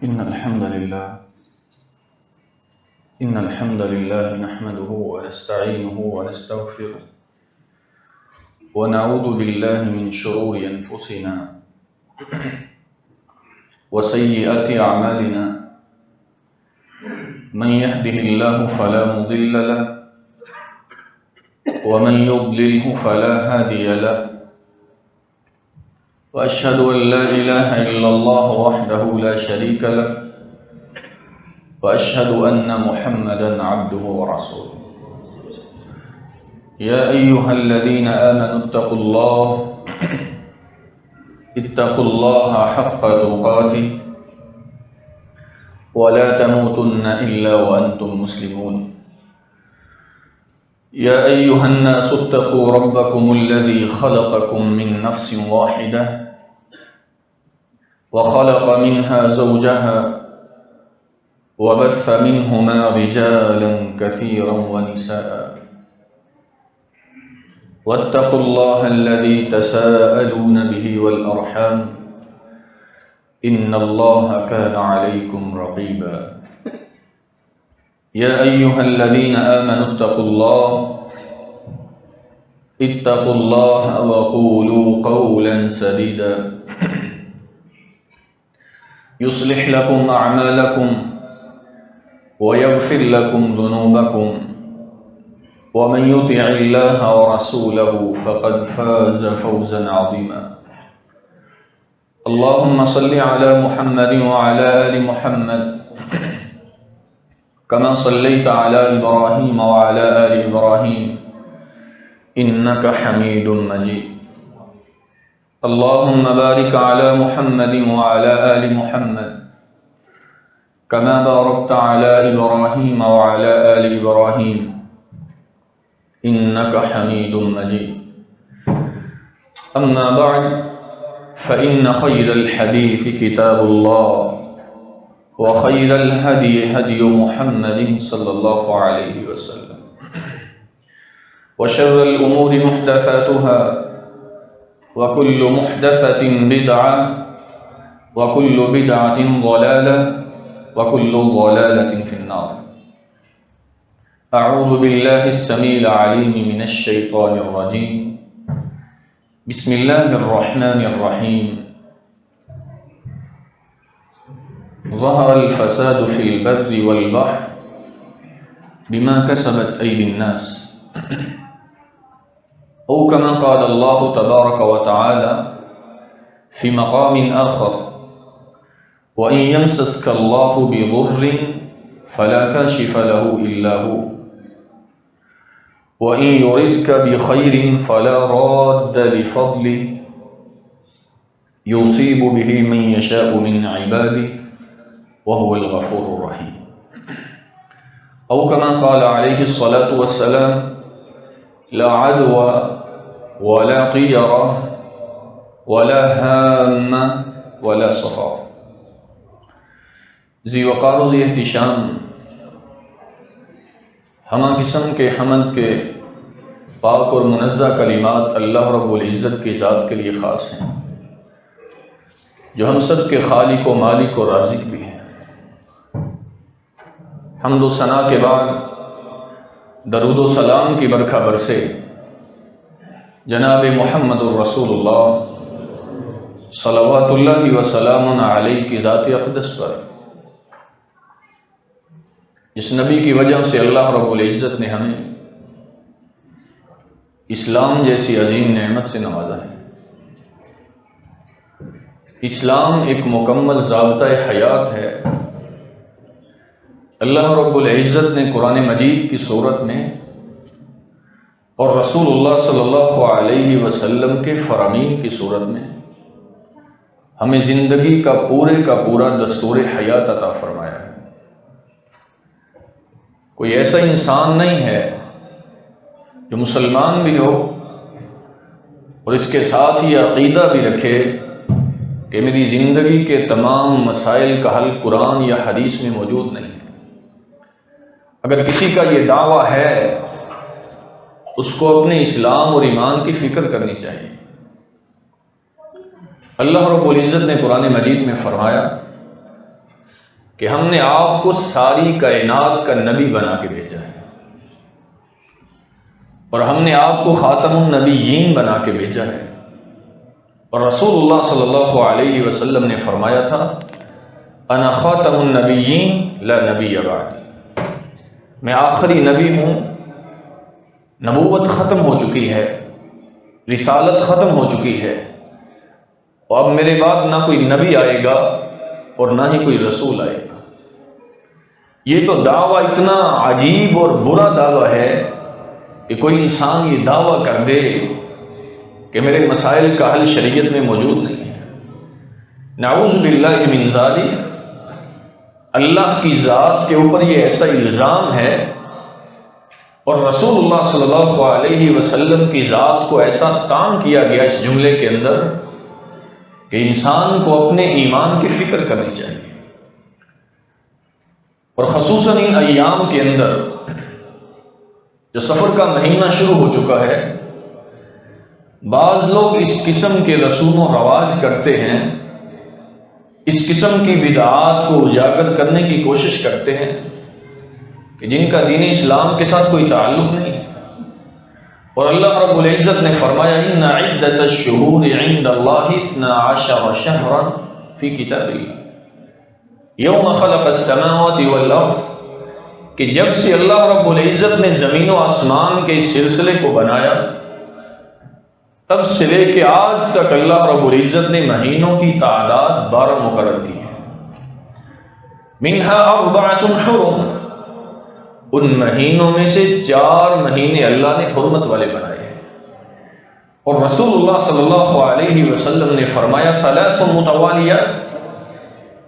إن الحمد لله نحمده ونستعينه ونستغفره ونعوذ بالله من شرور أنفسنا وسيئات أعمالنا. من يهده الله فلا مضل له ومن يضلله فلا هادي له، وأشهد أن لا إله إلا الله وحده لا شريك له، وأشهد أن محمدا عبده ورسوله. يا أيها الذين آمنوا اتقوا الله حق تقاته ولا تموتن إلا وأنتم مسلمون. يا أيها الناس اتقوا ربكم الذي خلقكم من نفس واحدة وخلق منها زوجها وبث منهما رجالا كثيرا ونساء، واتقوا الله الذي تساءلون به والأرحام إن الله كان عليكم رقيبا. يا أيها الذين آمنوا اتقوا الله وقولوا قولا سديدا يصلح لكم أعمالكم ويغفر لكم ذنوبكم، ومن يطع الله ورسوله فقد فاز فوزا عظيما. اللهم صل على محمد وعلى آل محمد كما صليت على إبراهيم وعلى آل إبراهيم إنك حميد مجيد. اللهم بارك على محمد وعلى آل محمد كما باركت على إبراهيم وعلى آل إبراهيم إنك حميد مجيد. أما بعد، فإن خير الحديث كتاب الله، وخير الهدي هدي محمد صلى الله عليه وسلم، وشر الأمور محدثاتها، وكل محدثة بدعة، وكل بدعة ضلالة، وكل ضلالة في النار. أعوذ بالله السميع العليم من الشيطان الرجيم. بسم الله الرحمن الرحيم. ظهر الفساد في البر والبحر بما كسبت أيدي الناس، أو كما قال الله تبارك وتعالى في مقام آخر: وإن يمسسك الله بضر فلا كاشف له إلا هو، وإن يردك بخير فلا راد لفضله يصيب به من يشاء من عباده وهو الغفور الرحيم. أو كما قال عليه الصلاة والسلام: لا عدوى ولا طيرة ولا هامة ولا صفار. ذی وقار و ذی احتشام ہمہ قسم کے حمد کے پاک اور منزہ کلمات اللہ رب العزت کی ذات کے لیے خاص ہیں، جو ہم سب کے خالق و مالک و رازق بھی ہیں۔ حمد و ثنا کے بعد درود و سلام کی برکھا برسے جناب محمد الرسول اللہ صلوات اللہ وسلام علیہ کی ذات اقدس پر، جس نبی کی وجہ سے اللہ رب العزت نے ہمیں اسلام جیسی عظیم نعمت سے نوازا ہے۔ اسلام ایک مکمل ضابطۂ حیات ہے۔ اللہ رب العزت نے قرآن مجید کی صورت میں اور رسول اللہ صلی اللہ علیہ وسلم کے فرامین کی صورت میں ہمیں زندگی کا پورا دستور حیات عطا فرمایا ہے۔ کوئی ایسا انسان نہیں ہے جو مسلمان بھی ہو اور اس کے ساتھ یہ عقیدہ بھی رکھے کہ میری زندگی کے تمام مسائل کا حل قرآن یا حدیث میں موجود نہیں ہے۔ اگر کسی کا یہ دعویٰ ہے، اس کو اپنے اسلام اور ایمان کی فکر کرنی چاہیے۔ اللہ رب العزت نے قرآن مجید میں فرمایا: کہ ہم نے آپ کو ساری کائنات کا نبی بنا کے بھیجا ہے، اور ہم نے آپ کو خاتم النبیین بنا کے بھیجا ہے۔ اور رسول اللہ صلی اللہ علیہ وسلم نے فرمایا تھا انا خاتم النبیین لا نبی بعدی، میں آخری نبی ہوں، نبوت ختم ہو چکی ہے، رسالت ختم ہو چکی ہے، اور اب میرے بعد نہ کوئی نبی آئے گا اور نہ ہی کوئی رسول آئے گا۔ یہ تو دعویٰ اتنا عجیب اور برا دعویٰ ہے کہ کوئی انسان یہ دعویٰ کر دے کہ میرے مسائل کا حل شریعت میں موجود نہیں ہے۔ نعوذ باللہ من ذالک، اللہ کی ذات کے اوپر یہ ایسا الزام ہے، اور رسول اللہ صلی اللہ علیہ وسلم کی ذات کو ایسا تام کیا گیا اس جملے کے اندر کہ انسان کو اپنے ایمان کی فکر کرنی چاہیے۔ اور خصوصاً ان ایام کے اندر جو سفر کا مہینہ شروع ہو چکا ہے، بعض لوگ اس قسم کے رسوم و رواج کرتے ہیں، اس قسم کی بدعات کو اجاگر کرنے کی کوشش کرتے ہیں کہ جن کا دین اسلام کے ساتھ کوئی تعلق نہیں ہے۔ اور اللہ رب العزت نے فرمایا ان عدت الشہور عند اللہ 12 شہرا فی کتاب اللہ یوم خلق السماوات والارض، کہ جب سے اللہ رب العزت نے زمین و آسمان کے اس سلسلے کو بنایا، تب سے لے کے آج تک اللہ رب العزت نے مہینوں کی تعداد 12 مقرر کی ہے۔ منہا 4 حرم، ان مہینوں میں سے 4 مہینے اللہ نے حرمت والے بنائے ہیں۔ اور رسول اللہ صلی اللہ علیہ وسلم نے فرمایا 3 متوالیات،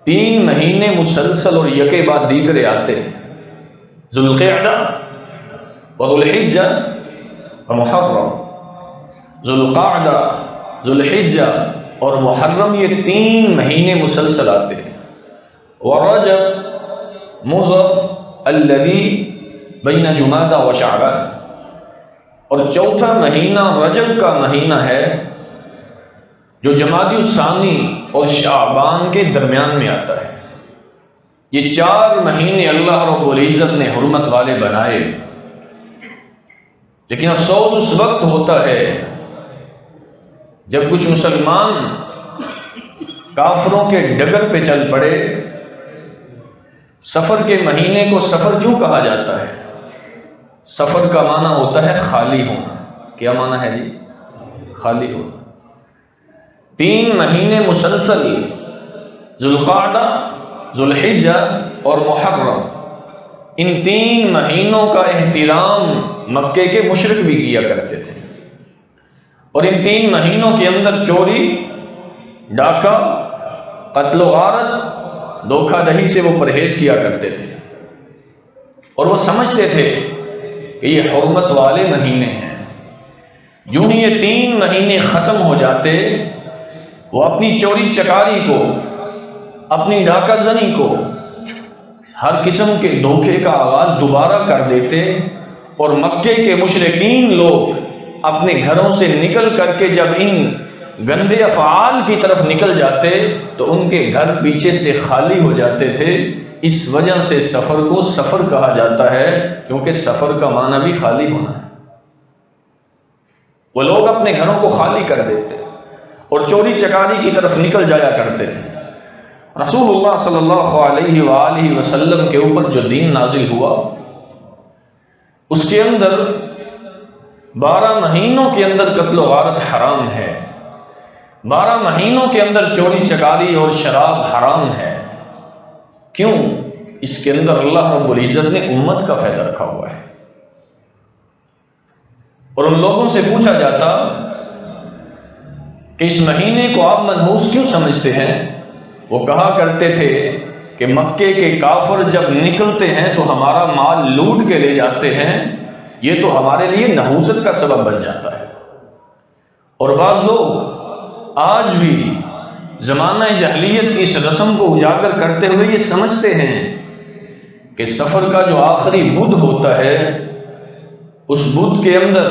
3 مہینے مسلسل اور یکے بعد دیگرے آتے ہیں، ذوالقعدہ وذوالحجہ ومحرم۔ ذوالقعدہ، ذوالحجہ اور محرم، یہ 3 مہینے مسلسل آتے ہیں۔ ورجب، مضر، الذی بین جمادہ و شعبان، اور 4تھا مہینہ رجب کا مہینہ ہے جو جمادی الثانی اور شعبان کے درمیان میں آتا ہے۔ یہ 4 مہینے اللہ رب العزت نے حرمت والے بنائے، لیکن افسوس اس وقت ہوتا ہے جب کچھ مسلمان کافروں کے ڈگر پہ چل پڑے۔ سفر کے مہینے کو سفر کیوں کہا جاتا ہے؟ سفر کا معنی ہوتا ہے خالی ہونا۔ کیا معنی ہے جی؟ خالی ہونا۔ 3 مہینے مسلسل، ذوالقعدہ، ذوالحجہ اور محرم، ان 3 مہینوں کا احترام مکے کے مشرک بھی کیا کرتے تھے، اور ان 3 مہینوں کے اندر چوری، ڈاکہ، قتل و غارت، دھوکہ دہی سے وہ پرہیز کیا کرتے تھے، اور وہ سمجھتے تھے کہ یہ حرمت والے مہینے ہیں۔ جو ہی یہ 3 مہینے ختم ہو جاتے، وہ اپنی چوری چکاری کو، اپنی ڈاکہ زنی کو، ہر قسم کے دھوکے کا آغاز دوبارہ کر دیتے، اور مکے کے مشرکین لوگ اپنے گھروں سے نکل کر کے جب ان گندے افعال کی طرف نکل جاتے تو ان کے گھر پیچھے سے خالی ہو جاتے تھے۔ اس وجہ سے سفر کو سفر کہا جاتا ہے، کیونکہ سفر کا معنی بھی خالی ہونا ہے۔ وہ لوگ اپنے گھروں کو خالی کر دیتے اور چوری چکاری کی طرف نکل جایا کرتے تھے۔ رسول اللہ صلی اللہ علیہ وآلہ وسلم کے اوپر جو دین نازل ہوا، اس کے اندر 12 مہینوں کے اندر قتل و غارت حرام ہے، 12 مہینوں کے اندر چوری چکاری اور شراب حرام ہے۔ کیوں؟ اس کے اندر اللہ رب العزت نے امت کا فائدہ رکھا ہوا ہے۔ اور ان لوگوں سے پوچھا جاتا کہ اس مہینے کو آپ منحوس کیوں سمجھتے ہیں؟ وہ کہا کرتے تھے کہ مکے کے کافر جب نکلتے ہیں تو ہمارا مال لوٹ کے لے جاتے ہیں، یہ تو ہمارے لیے نحوست کا سبب بن جاتا ہے۔ اور بعض لوگ آج بھی زمانہ جاہلیت کی اس رسم کو اجاگر کرتے ہوئے یہ سمجھتے ہیں کہ سفر کا جو آخری بدھ ہوتا ہے، اس بدھ کے اندر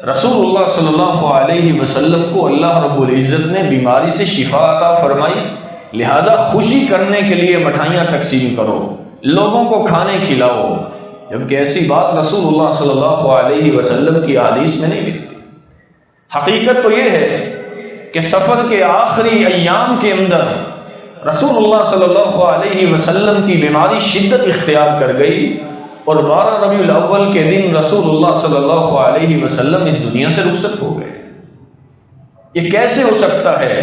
رسول اللہ صلی اللہ علیہ وسلم کو اللہ رب العزت نے بیماری سے شفا عطا فرمائی، لہذا خوشی کرنے کے لیے مٹھائیاں تقسیم کرو، لوگوں کو کھانے کھلاؤ، جبکہ ایسی بات رسول اللہ صلی اللہ علیہ وسلم کی احادیث میں نہیں ملتی۔ حقیقت تو یہ ہے کہ سفر کے آخری ایام کے اندر رسول اللہ صلی اللہ علیہ وسلم کی بیماری شدت اختیار کر گئی، اور 12 ربیع الاول کے دن رسول اللہ صلی اللہ علیہ وسلم اس دنیا سے رخصت ہو گئے۔ یہ کیسے ہو سکتا ہے؟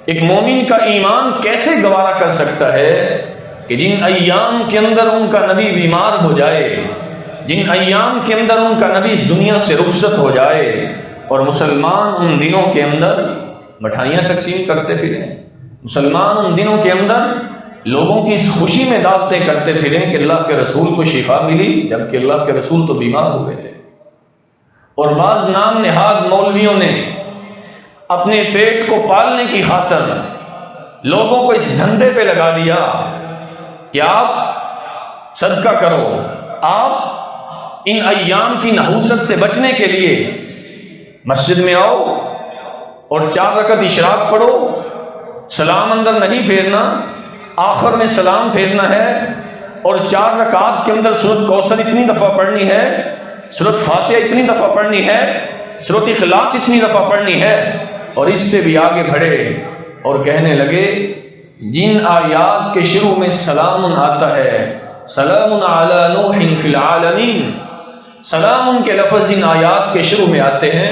ایک مومن کا ایمان کیسے گوارا کر سکتا ہے کہ جن ایام کے اندر ان کا نبی بیمار ہو جائے، جن ایام کے اندر ان کا نبی اس دنیا سے رخصت ہو جائے، اور مسلمان ان دنوں کے اندر مٹھائیاں تقسیم کرتے پھریں، مسلمان ان دنوں کے اندر لوگوں کی اس خوشی میں دعوتیں کرتے پھریں کہ اللہ کے رسول کو شفا ملی، جبکہ اللہ کے رسول تو بیمار ہوئے تھے۔ اور بعض نام نہاد مولویوں نے اپنے پیٹ کو پالنے کی خاطر لوگوں کو اس دھندے پہ لگا دیا کہ آپ صدقہ کرو، آپ ان ایام کی نحوست سے بچنے کے لیے مسجد میں آؤ اور 4 رکعت اشراق پڑھو، سلام اندر نہیں پھیرنا، آخر میں سلام پھیرنا ہے، اور 4 رکعات کے اندر سورۃ کوثر اتنی دفعہ پڑھنی ہے، سورۃ فاتحہ اتنی دفعہ پڑھنی ہے، سورۃ اخلاص اتنی دفعہ پڑھنی ہے، اور اس سے بھی آگے بڑھے اور کہنے لگے جن آیات کے شروع میں سلام آتا ہے، سلام علی نوح فی العالمین، سلام کے لفظ جن آیات کے شروع میں آتے ہیں،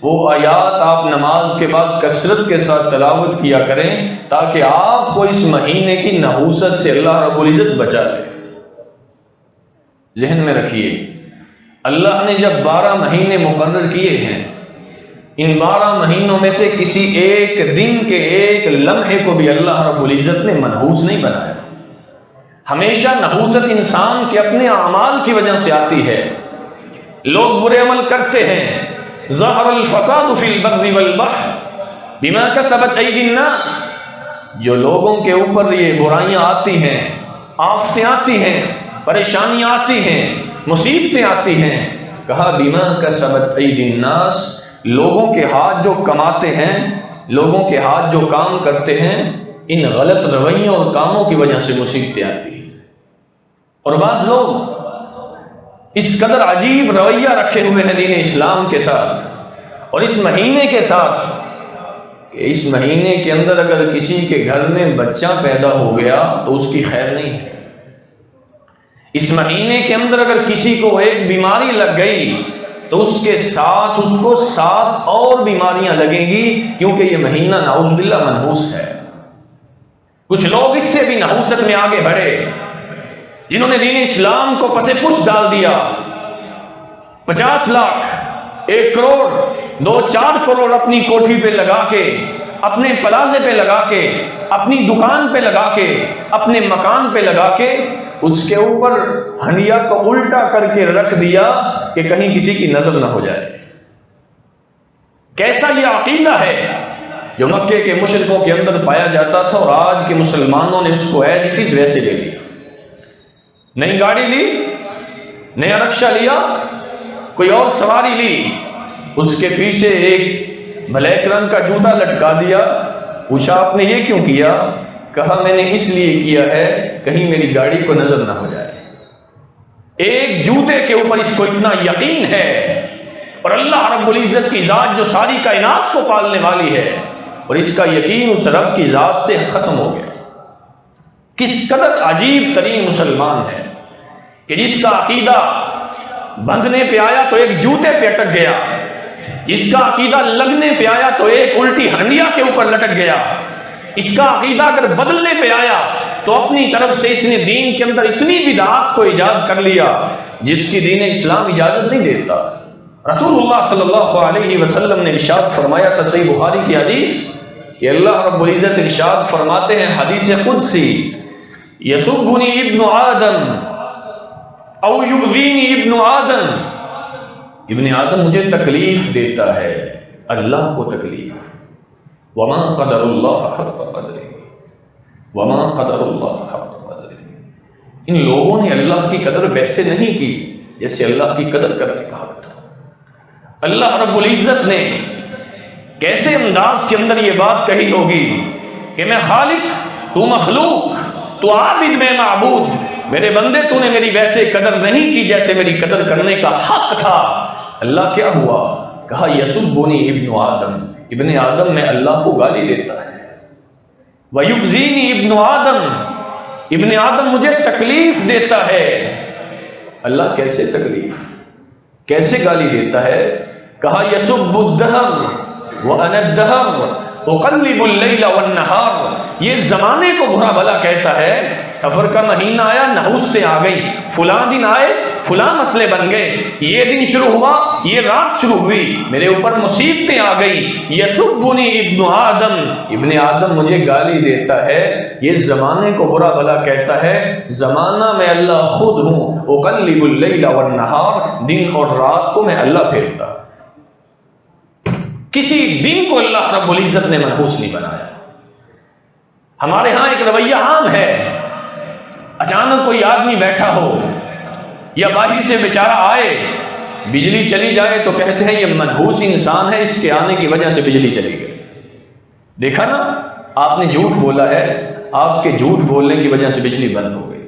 وہ آیات آپ نماز کے بعد کثرت کے ساتھ تلاوت کیا کریں تاکہ آپ کو اس مہینے کی نحوست سے اللہ رب العزت بچا لے۔ ذہن میں رکھیے، اللہ نے جب 12 مہینے مقرر کیے ہیں، ان 12 مہینوں میں سے کسی ایک دن کے ایک لمحے کو بھی اللہ رب العزت نے منحوس نہیں بنایا۔ ہمیشہ نحوست انسان کے اپنے اعمال کی وجہ سے آتی ہے۔ لوگ برے عمل کرتے ہیں، ظہر الفساد فی البر والبحر بما کسبت ایدی الناس، جو لوگوں کے اوپر یہ برائیاں آتی ہیں، آفتیں آتی ہیں، پریشانیاں آتی ہیں، مصیبتیں آتی ہیں، کہا بما کسبت ایدی الناس، لوگوں کے ہاتھ جو کماتے ہیں، لوگوں کے ہاتھ جو کام کرتے ہیں، ان غلط رویوں اور کاموں کی وجہ سے مصیبتیں آتی ہیں۔ اور بعض لوگ اس قدر عجیب رویہ رکھے ہوئے ہیں دین اسلام کے ساتھ اور اس مہینے کے ساتھ کہ اس مہینے کے اندر اگر کسی کے گھر میں بچہ پیدا ہو گیا تو اس کی خیر نہیں ہے۔ اس مہینے کے اندر اگر کسی کو ایک بیماری لگ گئی تو اس کے ساتھ اس کو 7 اور بیماریاں لگیں گی، کیونکہ یہ مہینہ نعوذ باللہ منحوس ہے۔ کچھ لوگ اس سے بھی نحوست میں آگے بڑھے، جنہوں نے دین اسلام کو پس پش ڈال دیا۔ 50 لاکھ، 1 کروڑ، 2-4 کروڑ اپنی کوٹھی پہ لگا کے، اپنے پلازے پہ لگا کے، اپنی دکان پہ لگا کے، اپنے مکان پہ لگا کے، اس کے اوپر ہنڈیا کو الٹا کر کے رکھ دیا کہ کہیں کسی کی نظر نہ ہو جائے۔ کیسا یہ عقیدہ ہے جو مکے کے مشرکوں کے اندر پایا جاتا تھا، اور آج کے مسلمانوں نے اس کو ایز اٹ از ویسے لے لیا۔ نئی گاڑی لی، نیا رکشہ لیا، کوئی اور سواری لی، اس کے پیچھے ایک بلیک رنگ کا جوتا لٹکا دیا۔ پوچھا آپ نے یہ کیوں کیا؟ کہا میں نے اس لیے کیا ہے کہیں میری گاڑی کو نظر نہ ہو جائے۔ ایک جوتے کے اوپر اس کو اتنا یقین ہے، اور اللہ رب العزت کی ذات جو ساری کائنات کو پالنے والی ہے، اور اس کا یقین اس رب کی ذات سے ختم ہو گیا۔ کس قدر عجیب ترین مسلمان ہے کہ جس کا عقیدہ بندھنے پہ آیا تو ایک جوتے پہ اٹک گیا، جس کا عقیدہ لگنے پہ آیا تو ایک الٹی ہنڈیا کے اوپر لٹک گیا، اس کا عقیدہ اگر بدلنے پہ آیا تو اپنی طرف سے اس نے دین کے اندر اتنی بدعات کو ایجاد کر لیا جس کی دین اسلام اجازت نہیں دیتا۔ رسول اللہ صلی اللہ علیہ وسلم نے ارشاد فرمایا تھا، صحیح بخاری کی حدیث، کہ اللہ رب العزت ارشاد فرماتے ہیں حدیث قدسی، یسبنی ابن آدم او یؤذینی ابن آدم، ابن آدم مجھے تکلیف دیتا ہے، اللہ کو تکلیف۔ وما قدر اللہ حق قدرہ، وما قدر اللہ حق قدرہ، ان لوگوں نے اللہ کی قدر ویسے نہیں کی جیسے اللہ کی قدر کرنے کا حق تھا۔ اللہ رب العزت نے کیسے انداز کے اندر یہ بات کہی ہوگی کہ میں خالق، تو مخلوق، تو عابد، میں معبود، میرے بندے تو نے میری ویسے قدر نہیں کی جیسے میری قدر کرنے کا حق تھا۔ اللہ کیا ہوا؟ کہا یسبنی ابن آدم، ابن آدم میں اللہ کو گالی دیتا ہے، ویؤذینی ابن آدم، ابن آدم مجھے تکلیف دیتا ہے۔ اللہ کیسے تکلیف، کیسے گالی دیتا ہے؟ کہا یسب الدہر وانا الدہر اقلب اللیل والنہار، یہ زمانے کو برا بھلا کہتا ہے۔ سفر کا مہینہ آیا، نحوستیں آ گئی، فلاں دن آئے، فلاں مسئلے بن گئے، یہ دن شروع ہوا، یہ رات شروع ہوئی، میرے اوپر مصیبتیں آ گئی۔ یسبنی ابن آدم، ابن آدم مجھے گالی دیتا ہے، یہ زمانے کو برا بھلا کہتا ہے۔ زمانہ میں اللہ خود ہوں، اقلب اللیل والنہار، دن اور رات کو میں اللہ پھیرتا ہوں۔ کسی دن کو اللہ رب العزت نے منحوس نہیں بنایا۔ ہمارے ہاں ایک رویہ عام ہے، اچانک کوئی آدمی بیٹھا ہو یا باہر سے بیچارہ آئے، بجلی چلی جائے تو کہتے ہیں یہ منحوس انسان ہے، اس کے آنے کی وجہ سے بجلی چلی گئی۔ دیکھا نا، آپ نے جھوٹ بولا ہے، آپ کے جھوٹ بولنے کی وجہ سے بجلی بند ہو گئی۔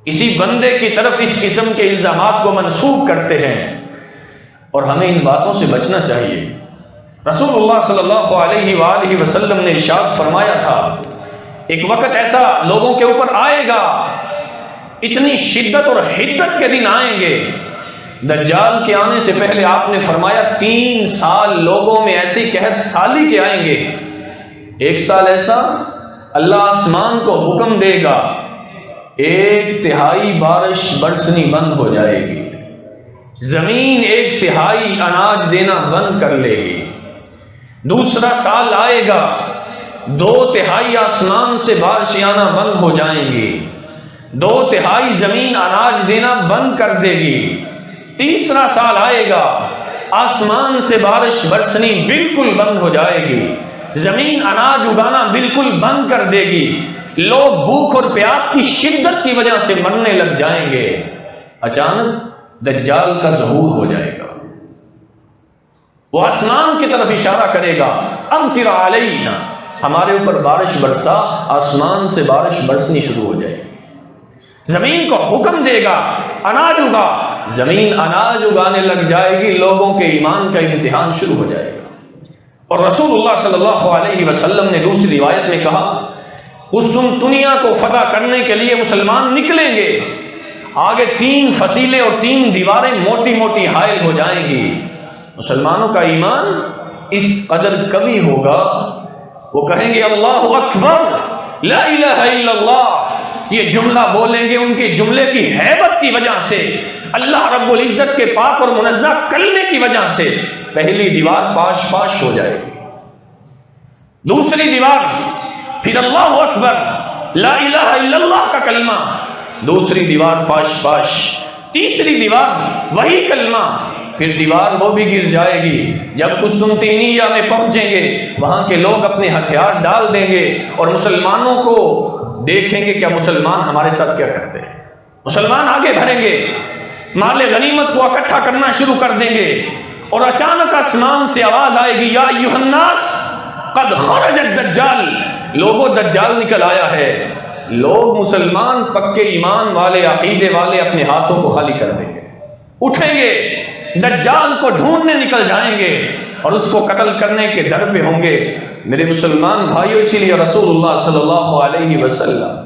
اسی بندے کی طرف اس قسم کے الزامات کو منسوب کرتے ہیں، اور ہمیں ان باتوں سے بچنا چاہیے۔ رسول اللہ صلی اللہ علیہ وآلہ وسلم نے ارشاد فرمایا تھا، ایک وقت ایسا لوگوں کے اوپر آئے گا، اتنی شدت اور حدت کے دن آئیں گے۔ دجال کے آنے سے پہلے آپ نے فرمایا 3 سال لوگوں میں ایسی قحط سالی کے آئیں گے۔ ایک سال ایسا اللہ آسمان کو حکم دے گا، 1/3 بارش برسنی بند ہو جائے گی، زمین 1/3 اناج دینا بند کر لے گی۔ دوسرا سال آئے گا، 2/3 آسمان سے بارشیں آنا بند ہو جائیں گی، 2/3 زمین اناج دینا بند کر دے گی۔ تیسرا سال آئے گا، آسمان سے بارش برسنی بالکل بند ہو جائے گی، زمین اناج اگانا بالکل بند کر دے گی، لوگ بھوک اور پیاس کی شدت کی وجہ سے مرنے لگ جائیں گے۔ اچانک دجال کا ظہور ہو جائے گا، وہ آسمان کی طرف اشارہ کرے گا، امطر علینا، ہمارے اوپر بارش برسا، آسمان سے بارش برسنی شروع ہو جائے گی۔ زمین کو حکم دے گا، اناج اگا، زمین اناج اگانے لگ جائے گی، لوگوں کے ایمان کا امتحان شروع ہو جائے گا۔ اور رسول اللہ صلی اللہ علیہ وسلم نے دوسری روایت میں کہا، اس دنیا کو فتح کرنے کے لیے مسلمان نکلیں گے، آگے 3 فصیلیں اور 3 دیواریں موٹی موٹی حائل ہو جائیں گی۔ مسلمانوں کا ایمان اس قدر قوی ہوگا، وہ کہیں گے اللہ اکبر، لا الہ الا اللہ، یہ جملہ بولیں گے ان کے جملے کی ہیبت کی وجہ سے، اللہ رب العزت کے پاک اور منزہ کلمے کی وجہ سے۔ پہلی دیوار پاش پاش ہو جائے گی، دوسری دیوار پھر اللہ اکبر لا الہ الا اللہ کا کلمہ، دوسری دیوار پاش پاش، تیسری دیوار وہی کلمہ، پھر دیوار وہ بھی گر جائے گی۔ جب قسطنطنیہ میں پہنچیں گے، وہاں کے لوگ اپنے ہتھیار ڈال دیں گے اور مسلمانوں کو دیکھیں گے کیا مسلمان ہمارے ساتھ کیا کرتے ہیں۔ مسلمان آگے بڑھیں گے، مال غنیمت کو اکٹھا کرنا شروع کر دیں گے، اور اچانک آسمان سے آواز آئے گی، یا ایھا الناس قد خرج الدجال، لوگوں دجال نکل آیا ہے۔ لوگ مسلمان پکے ایمان والے، عقیدے والے اپنے ہاتھوں کو خالی کر دیں گے، اٹھیں گے، دجال کو ڈھونڈنے نکل جائیں گے اور اس کو قتل کرنے کے در پہ ہوں گے۔ میرے مسلمان بھائیوں، اسی لیے رسول اللہ صلی اللہ علیہ وسلم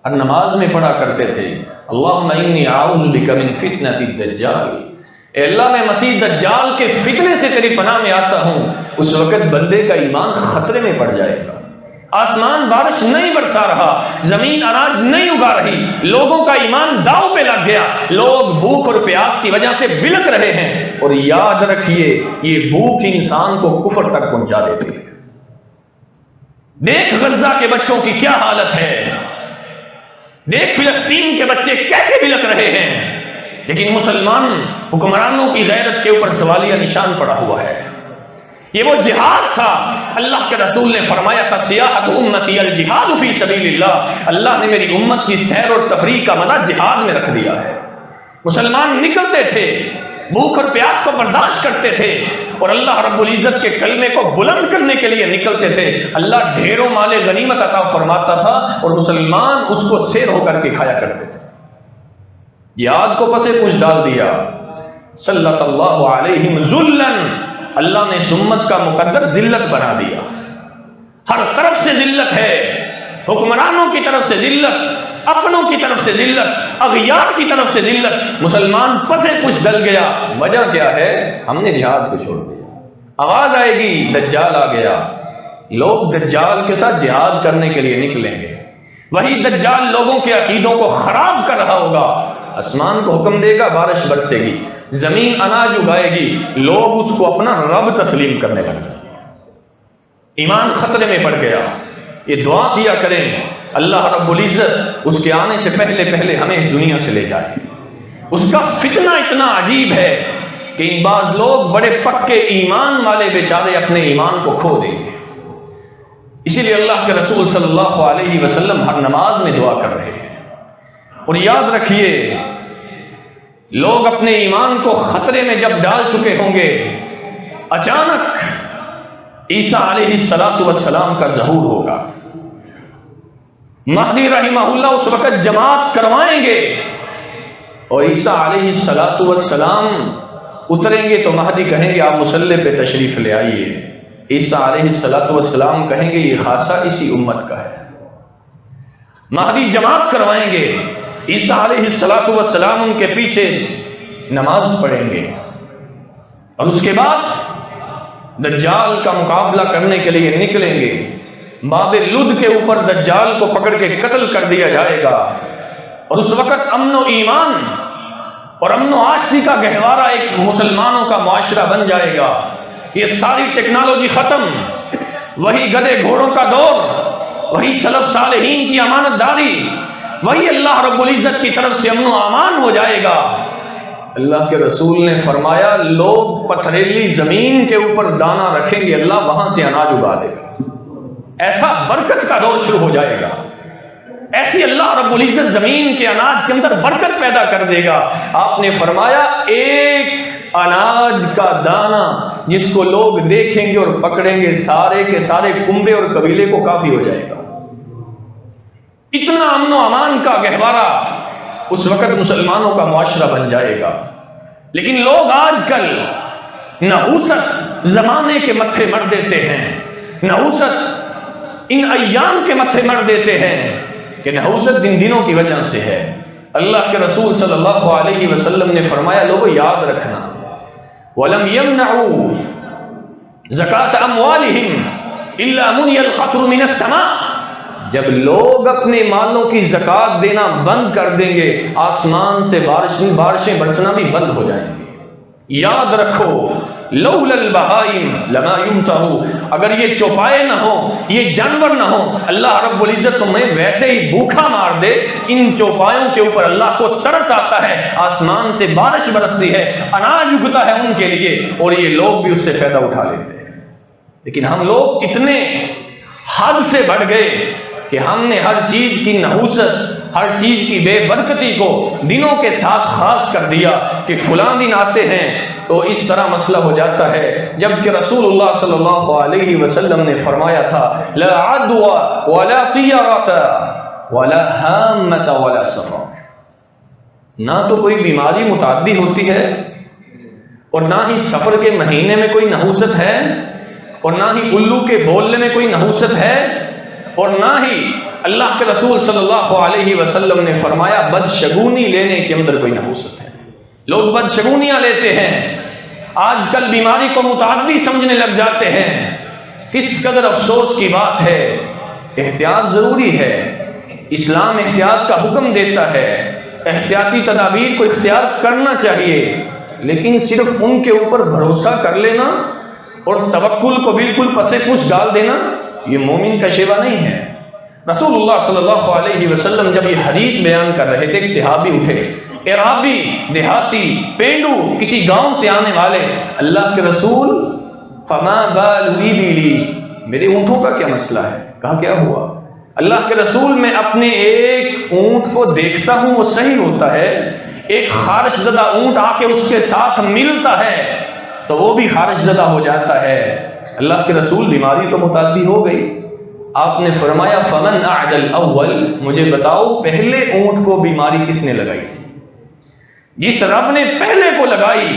ہر نماز میں پڑھا کرتے تھے، اللہم انی اعوذ بک من فتنۃ الدجال، اے اللہ میں مسیح دجال کے فتنے سے تیری پناہ میں آتا ہوں۔ اس وقت بندے کا ایمان خطرے میں پڑ جائے گا، آسمان بارش نہیں برسا رہا، زمین اناج نہیں اگا رہی، لوگوں کا ایمان داؤ پہ لگ گیا، لوگ بھوک اور پیاس کی وجہ سے بلک رہے ہیں۔ اور یاد رکھیے، یہ بھوک انسان کو کفر تک پہنچا دیتی ہے۔ دیکھ غزہ کے بچوں کی کیا حالت ہے، دیکھ فلسطین کے بچے کیسے بلک رہے ہیں، لیکن مسلمان حکمرانوں کی غیرت کے اوپر سوالیہ نشان پڑا ہوا ہے۔ یہ وہ جہاد تھا، اللہ کے رسول نے فرمایا تھا، سیاحت امتی الجہاد فی سبیل اللہ، اللہ نے میری امت کی سیر اور تفریح کا مزہ جہاد میں رکھ دیا ہے۔ مسلمان نکلتے تھے، بھوک اور پیاس کو برداشت کرتے تھے اور اللہ رب العزت کے کلمے کو بلند کرنے کے لیے نکلتے تھے، اللہ ڈھیروں مال غنیمت عطا فرماتا تھا اور مسلمان اس کو سیر ہو کر کے کھایا کرتے تھے۔ جہاد کو پس پش ڈال دیا، صلت اللہ علیہم ذلًا، اللہ نے اس امت کا مقدر ذلت بنا دیا، ہر طرف سے ذلت ہے، حکمرانوں کی طرف سے ذلت، اپنوں کی طرف سے ذلت، اغیار کی طرف سے ذلت، مسلمان پسے پش ڈل گیا۔ وجہ کیا ہے؟ ہم نے جہاد کو چھوڑ دیا۔ آواز آئے گی دجال آ گیا، لوگ دجال کے ساتھ جہاد کرنے کے لیے نکلیں گے، وہی دجال لوگوں کے عقیدوں کو خراب کر رہا ہوگا، آسمان کو حکم دے گا بارش برسے گی، زمین اناج اگائے گی، لوگ اس کو اپنا رب تسلیم کرنے لگ جائیں، ایمان خطرے میں پڑ گیا۔ یہ دعا کیا کریں اللہ رب العزت اس کے آنے سے پہلے پہلے ہمیں اس دنیا سے لے جائے۔ اس کا فتنہ اتنا عجیب ہے کہ ان بعض لوگ بڑے پکے ایمان والے بیچارے اپنے ایمان کو کھو دیں گے۔ اسی لیے اللہ کے رسول صلی اللہ علیہ وسلم ہر نماز میں دعا کر رہے ہیں۔ اور یاد رکھیے، لوگ اپنے ایمان کو خطرے میں جب ڈال چکے ہوں گے، اچانک عیسیٰ علیہ السلام کا ظہور ہوگا، مہدی رحمہ اللہ اس وقت جماعت کروائیں گے اور عیسیٰ علیہ السلام اتریں گے تو مہدی کہیں گے آپ مصلی پہ تشریف لے آئیے، عیسیٰ علیہ السلام کہیں گے یہ خاصہ اسی امت کا ہے، مہدی جماعت کروائیں گے، عیسیٰ علیہ السلام ان کے پیچھے نماز پڑھیں گے اور اس کے بعد دجال کا مقابلہ کرنے کے لیے نکلیں گے، باب لد کے اوپر دجال کو پکڑ کے قتل کر دیا جائے گا اور اس وقت امن و ایمان اور امن و آشتی کا گہوارہ ایک مسلمانوں کا معاشرہ بن جائے گا۔ یہ ساری ٹیکنالوجی ختم، وہی گدے گھوڑوں کا دور، وہی سلف صالحین کی امانت داری، وہی اللہ رب العزت کی طرف سے امن و امان ہو جائے گا۔ اللہ کے رسول نے فرمایا لوگ پتھریلی زمین کے اوپر دانہ رکھیں گے، اللہ وہاں سے اناج اگا دے گا، ایسا برکت کا دور شروع ہو جائے گا، ایسی اللہ رب العزت زمین کے اناج کے اندر برکت پیدا کر دے گا۔ آپ نے فرمایا ایک اناج کا دانہ جس کو لوگ دیکھیں گے اور پکڑیں گے، سارے کے سارے کنبے اور قبیلے کو کافی ہو جائے گا۔ اتنا امن و امان کا گہوارہ اس وقت مسلمانوں کا معاشرہ بن جائے گا۔ لیکن لوگ آج کل نحوست زمانے کے متھے مر دیتے ہیں، نحوست ان ایام کے متھے مر دیتے ہیں کہ نحوست ان دنوں کی وجہ سے ہے۔ اللہ کے رسول صلی اللہ علیہ وسلم نے فرمایا لوگوں یاد رکھنا، وَلَمْ يَمْنَعُوا زَكَاةَ أَمْوَالِهِمْ إِلَّا مُنِيَ الْقَطْرُ مِنَ السَّمَاءِ، جب لوگ اپنے مالوں کی زکوٰۃ دینا بند کر دیں گے آسمان سے بارشیں برسنا بھی بند ہو جائیں گی۔ یاد رکھو لولا البہائم لما یمطر، اگر یہ چوپائے نہ ہوں، یہ جانور نہ ہوں، اللہ رب العزت تمہیں ویسے ہی بھوکا مار دے۔ ان چوپایوں کے اوپر اللہ کو ترس آتا ہے، آسمان سے بارش برستی ہے، اناج اگتا ہے ان کے لیے اور یہ لوگ بھی اس سے فائدہ اٹھا لیتے ہیں۔ لیکن ہم لوگ اتنے حد سے بڑھ گئے کہ ہم نے ہر چیز کی نحوست، ہر چیز کی بے برکتی کو دنوں کے ساتھ خاص کر دیا کہ فلاں دن آتے ہیں تو اس طرح مسئلہ ہو جاتا ہے، جبکہ رسول اللہ صلی اللہ علیہ وسلم نے فرمایا تھا لا عدوى ولا طیرۃ ولا ہامۃ ولا سفر، نہ تو کوئی بیماری متعدی ہوتی ہے اور نہ ہی سفر کے مہینے میں کوئی نحوست ہے اور نہ ہی الو کے بولنے میں کوئی نحوست ہے اور نہ ہی اللہ کے رسول صلی اللہ علیہ وسلم نے فرمایا بدشگونی لینے کے اندر کوئی نحوست ہے۔ لوگ بدشگونیاں لیتے ہیں، آج کل بیماری کو متعدی سمجھنے لگ جاتے ہیں۔ کس قدر افسوس کی بات ہے، احتیاط ضروری ہے، اسلام احتیاط کا حکم دیتا ہے، احتیاطی تدابیر کو اختیار کرنا چاہیے، لیکن صرف ان کے اوپر بھروسہ کر لینا اور توکل کو بالکل پسے پوچھ ڈال دینا یہ مومن کا شیوا نہیں ہے۔ رسول اللہ صلی اللہ علیہ وسلم جب یہ حدیث بیان کر رہے تھے، ایک صحابی اٹھے، عرابی، دیہاتی، پینڈو، کسی گاؤں سے آنے والے، اللہ کے رسول فما بال ابلی، میرے اونٹوں کا کیا مسئلہ ہے؟ کہا کیا ہوا؟ اللہ کے رسول میں اپنے ایک اونٹ کو دیکھتا ہوں وہ صحیح ہوتا ہے، ایک خارش زدہ اونٹ آ کے اس کے ساتھ ملتا ہے تو وہ بھی خارش زدہ ہو جاتا ہے۔ اللہ کے رسول بیماری تو متعدی ہو گئی، آپ نے فرمایا فمن اعد الاول، مجھے بتاؤ پہلے اونٹ کو بیماری کس نے لگائی تھی؟ جس رب نے پہلے کو لگائی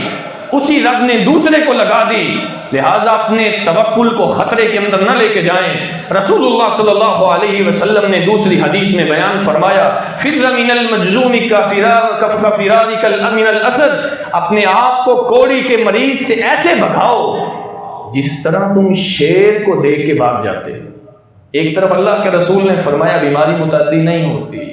اسی رب نے دوسرے کو لگا دی، لہٰذا اپنے توکل کو خطرے کے اندر نہ لے کے جائیں۔ رسول اللہ صلی اللہ علیہ وسلم نے دوسری حدیث میں بیان فرمایا فر من المجذوم کفرارک من الاسد، اپنے آپ کو کوڑی کے مریض سے ایسے بھگاؤ جس طرح تم شیر کو دیکھ کے بھاگ جاتے ہو۔ ایک طرف اللہ کے رسول نے فرمایا بیماری متعدی نہیں ہوتی،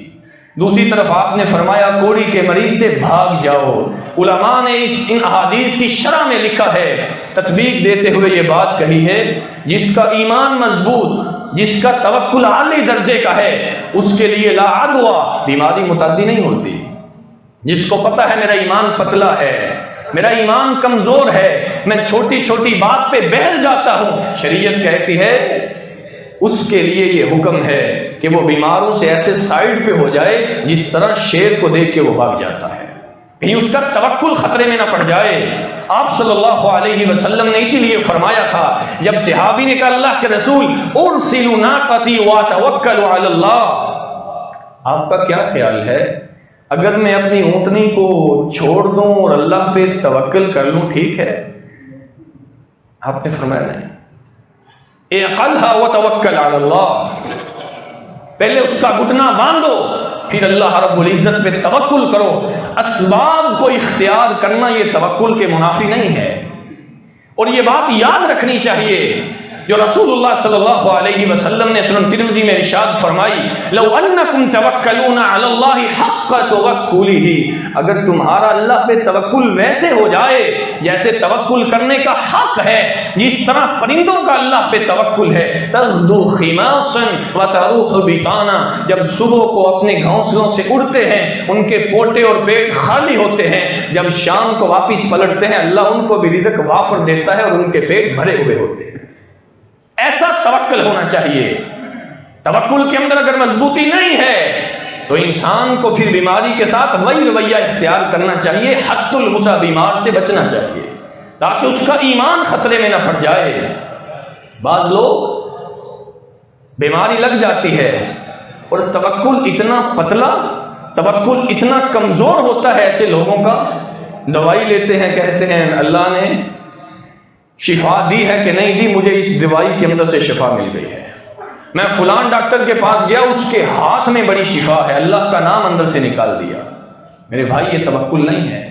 دوسری طرف آپ نے فرمایا کوڑی کے مریض سے بھاگ جاؤ۔ علماء نے ان احادیث کی شرح میں لکھا ہے، تطبیق دیتے ہوئے یہ بات کہی ہے، جس کا ایمان مضبوط، جس کا توکل اعلی درجے کا ہے، اس کے لیے لا عدویٰ، بیماری متعدی نہیں ہوتی۔ جس کو پتہ ہے میرا ایمان پتلا ہے، میرا ایمان کمزور ہے، میں چھوٹی چھوٹی بات پہ بہل جاتا ہوں، شریعت کہتی ہے اس کے لیے یہ حکم ہے کہ وہ بیماروں سے ایسے سائیڈ پہ ہو جائے جس طرح شیر کو دیکھ کے وہ بھاگ جاتا ہے، کہیں اس کا توکل خطرے میں نہ پڑ جائے۔ آپ صلی اللہ علیہ وسلم نے اسی لیے فرمایا تھا، جب صحابی نے کہا اللہ کے رسول ارسل ناقتی واتوکل علی اللہ، آپ کا کیا خیال ہے اگر میں اپنی اونٹنی کو چھوڑ دوں اور اللہ پہ توکل کر لوں، ٹھیک ہے؟ آپ نے فرمایا نہیں، اعقلها وتوکل علی اللہ، پہلے اس کا گھٹنا باندھو پھر اللہ رب العزت پہ توکل کرو۔ اسباب کو اختیار کرنا یہ توکل کے منافی نہیں ہے، اور یہ بات یاد رکھنی چاہیے جو رسول اللہ صلی اللہ علیہ وسلم نے سنن ترمذی میں ارشاد فرمائی لو انکم توکلون علی اللہ حق توکلہ، اگر تمہارا اللہ پہ توکل ویسے ہو جائے جیسے توکل کرنے کا حق ہے، جس طرح پرندوں کا اللہ پہ توکل ہے، تغدو خماصا وتروح بطانا، جب صبح کو اپنے گھونسلوں سے اڑتے ہیں ان کے پوٹے اور پیٹ خالی ہوتے ہیں، جب شام کو واپس پلٹتے ہیں اللہ ان کو بھی رزق وافر دیتا ہے اور ان کے پیٹ بھرے ہوئے ہوتے ہیں۔ ایسا توکل ہونا چاہیے۔ توکل کے اندر اگر مضبوطی نہیں ہے تو انسان کو پھر بیماری کے ساتھ وہی رویہ اختیار کرنا چاہیے، حد الوسع بیمار سے بچنا چاہیے تاکہ اس کا ایمان خطرے میں نہ پڑ جائے۔ بعض لوگ بیماری لگ جاتی ہے اور توکل اتنا پتلا، توکل اتنا کمزور ہوتا ہے ایسے لوگوں کا، دوائی لیتے ہیں کہتے ہیں اللہ نے شفا دی ہے کہ نہیں دی، مجھے اس دوائی کے اندر سے شفا مل گئی ہے، میں فلان ڈاکٹر کے پاس گیا اس کے ہاتھ میں بڑی شفا ہے، اللہ کا نام اندر سے نکال دیا۔ میرے بھائی یہ توکل نہیں ہے،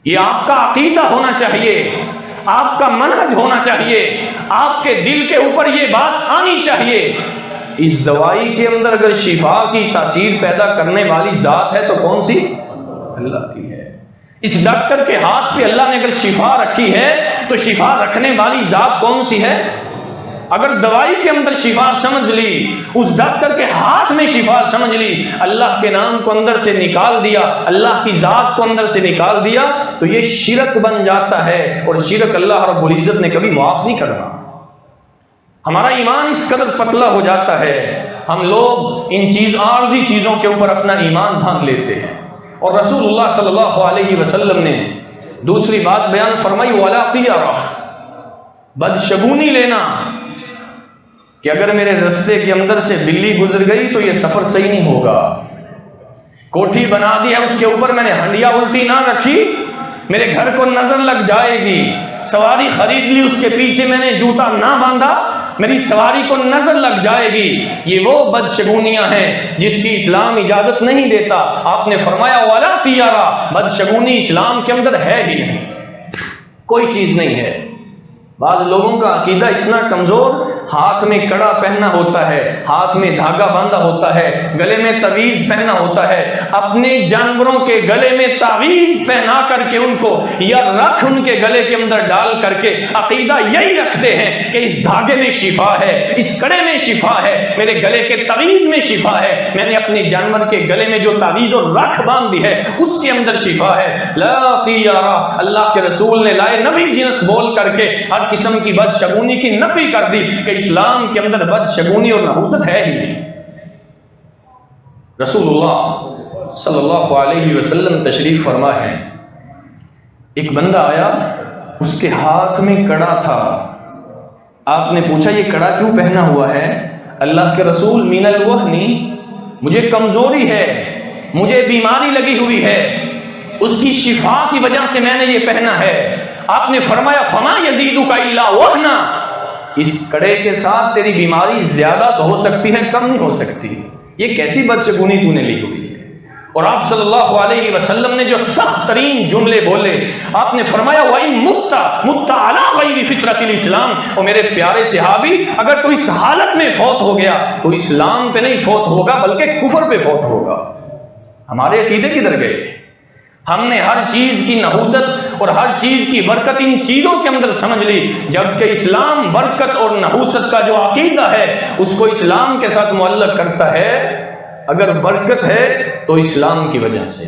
یہ آپ کا عقیدہ ہونا چاہیے، آپ کا منہج ہونا چاہیے، آپ کے دل کے اوپر یہ بات آنی چاہیے اس دوائی کے اندر اگر شفا کی تاثیر پیدا کرنے والی ذات ہے تو کون سی؟ اللہ کی ہے۔ اس ڈاکٹر کے ہاتھ پہ اللہ نے اگر شفا رکھی ہے تو شفا رکھنے والی ذات کون سی ہے؟ اگر دوائی کے اندر شفا سمجھ لی، اس ڈاکٹر کے ہاتھ میں شفا سمجھ لی، اللہ کے نام کو اندر سے نکال دیا، اللہ کی ذات کو اندر سے نکال دیا، تو یہ شرک بن جاتا ہے، اور شرک اللہ رب العزت نے کبھی معاف نہیں کرنا۔ ہمارا ایمان اس قدر پتلا ہو جاتا ہے، ہم لوگ ان عارضی چیزوں کے اوپر اپنا ایمان باندھ لیتے ہیں۔ اور رسول اللہ صلی اللہ علیہ وسلم نے دوسری بات بیان فرمائی ولا طیرہ، بدشگونی لینا، کہ اگر میرے رستے کے اندر سے بلی گزر گئی تو یہ سفر صحیح نہیں ہوگا، کوٹھی بنا دی ہے اس کے اوپر میں نے ہنڈیا الٹی نہ رکھی، میرے گھر کو نظر لگ جائے گی، سواری خرید لی اس کے پیچھے میں نے جوتا نہ باندھا، میری سواری کو نظر لگ جائے گی۔ یہ وہ بدشگونیاں ہیں جس کی اسلام اجازت نہیں دیتا۔ آپ نے فرمایا ولا طیرہ، بدشگونی اسلام کے اندر ہے ہی نہیں، کوئی چیز نہیں ہے۔ بعض لوگوں کا عقیدہ اتنا کمزور، ہاتھ میں کڑا پہننا ہوتا ہے، ہاتھ میں دھاگا باندھا ہوتا ہے، گلے میں تعویذ پہننا ہوتا ہے، اپنے جانوروں کے گلے میں تعویذ پہنا کر کے ان کو یا رکھ ان کے گلے کے اندر ڈال کر کے عقیدہ یہی رکھتے ہیں کہ اس دھاگے میں شفا ہے، اس کڑے میں شفا ہے، میرے گلے کے تعویذ میں شفا ہے، میں نے اپنے جانور کے گلے میں جو تعویذ اور رکھ باندھ دی ہے اس کے اندر شفا ہے۔ لا طیرہ، اللہ کے رسول نے لائے نفی جنس بول کر کے ہر قسم کی بدشگونی کی نفی کر دی کہ اسلام کے اندر بدشگونی اور نحوست ہے ہی نہیں۔ رسول اللہ صلی اللہ علیہ وسلم تشریف فرما ہے، ایک بندہ آیا، اس کے ہاتھ میں کڑا تھا۔ آپ نے پوچھا یہ کڑا کیوں پہنا ہوا ہے؟ اللہ کے رسول من الوہنی، مجھے کمزوری ہے، مجھے بیماری لگی ہوئی ہے، اس کی شفا کی وجہ سے میں نے یہ پہنا ہے۔ آپ نے فرمایا فما یزیدک الا وہنا، اس کڑے کے ساتھ تیری بیماری زیادہ تو ہو سکتی ہے، کم نہیں ہو سکتی۔ یہ کیسی بدشگونی تو نے لی ہوئی ہے؟ اور آپ صلی اللہ علیہ وسلم نے جو سخت ترین جملے بولے، آپ نے فرمایا وَإِن مُتَّ عَلَىٰ غَيْرِ فِطْرَةِ الْإِسْلَامِ، اور میرے پیارے صحابی اگر تو اس حالت میں فوت ہو گیا تو اسلام پہ نہیں فوت ہوگا بلکہ کفر پہ فوت ہوگا۔ ہمارے عقیدے کدھر گئے؟ ہم نے ہر چیز کی نحوست اور ہر چیز کی برکت ان چیزوں کے اندر سمجھ لی، جبکہ اسلام برکت اور نحوست کا جو عقیدہ ہے اس کو اسلام کے ساتھ معلق کرتا ہے۔ اگر برکت ہے تو اسلام کی وجہ سے،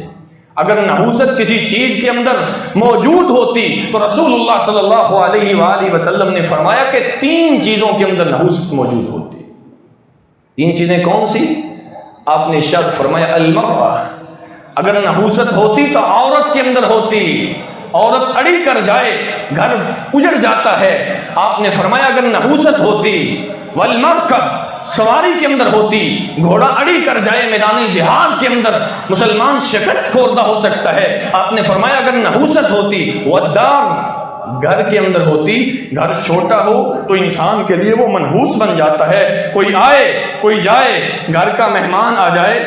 اگر نحوست کسی چیز کے اندر موجود ہوتی تو رسول اللہ صلی اللہ علیہ وآلہ وسلم نے فرمایا کہ 3 چیزوں کے اندر نحوست موجود ہوتی۔ 3 چیزیں کون سی؟ آپ نے ارشاد فرمایا المرأہ، اگر نحوست ہوتی تو عورت کے اندر ہوتی، عورت اڑی کر جائے گھر اجڑ جاتا ہے۔ آپ نے فرمایا اگر نحوست ہوتی، والمرکب، سواری کے اندر ہوتی، گھوڑا اڑی کر جائے میدان جہاد کے اندر مسلمان شکست خوردہ ہو سکتا ہے۔ آپ نے فرمایا اگر نحوست ہوتی، والدار، گھر کے اندر ہوتی، گھر چھوٹا ہو تو انسان کے لیے وہ منحوس بن جاتا ہے، کوئی آئے کوئی جائے، گھر کا مہمان آ جائے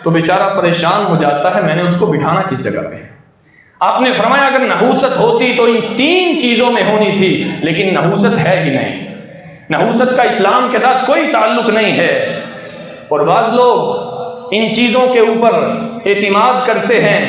تو بیچارہ پریشان ہو جاتا ہے، میں نے اس کو بٹھانا کس جگہ پہ۔ آپ نے فرمایا اگر نحوست ہوتی تو ان 3 چیزوں میں ہونی تھی، لیکن نحوست ہے ہی نہیں، نحوست کا اسلام کے ساتھ کوئی تعلق نہیں ہے۔ اور بعض لوگ ان چیزوں کے اوپر اعتماد کرتے ہیں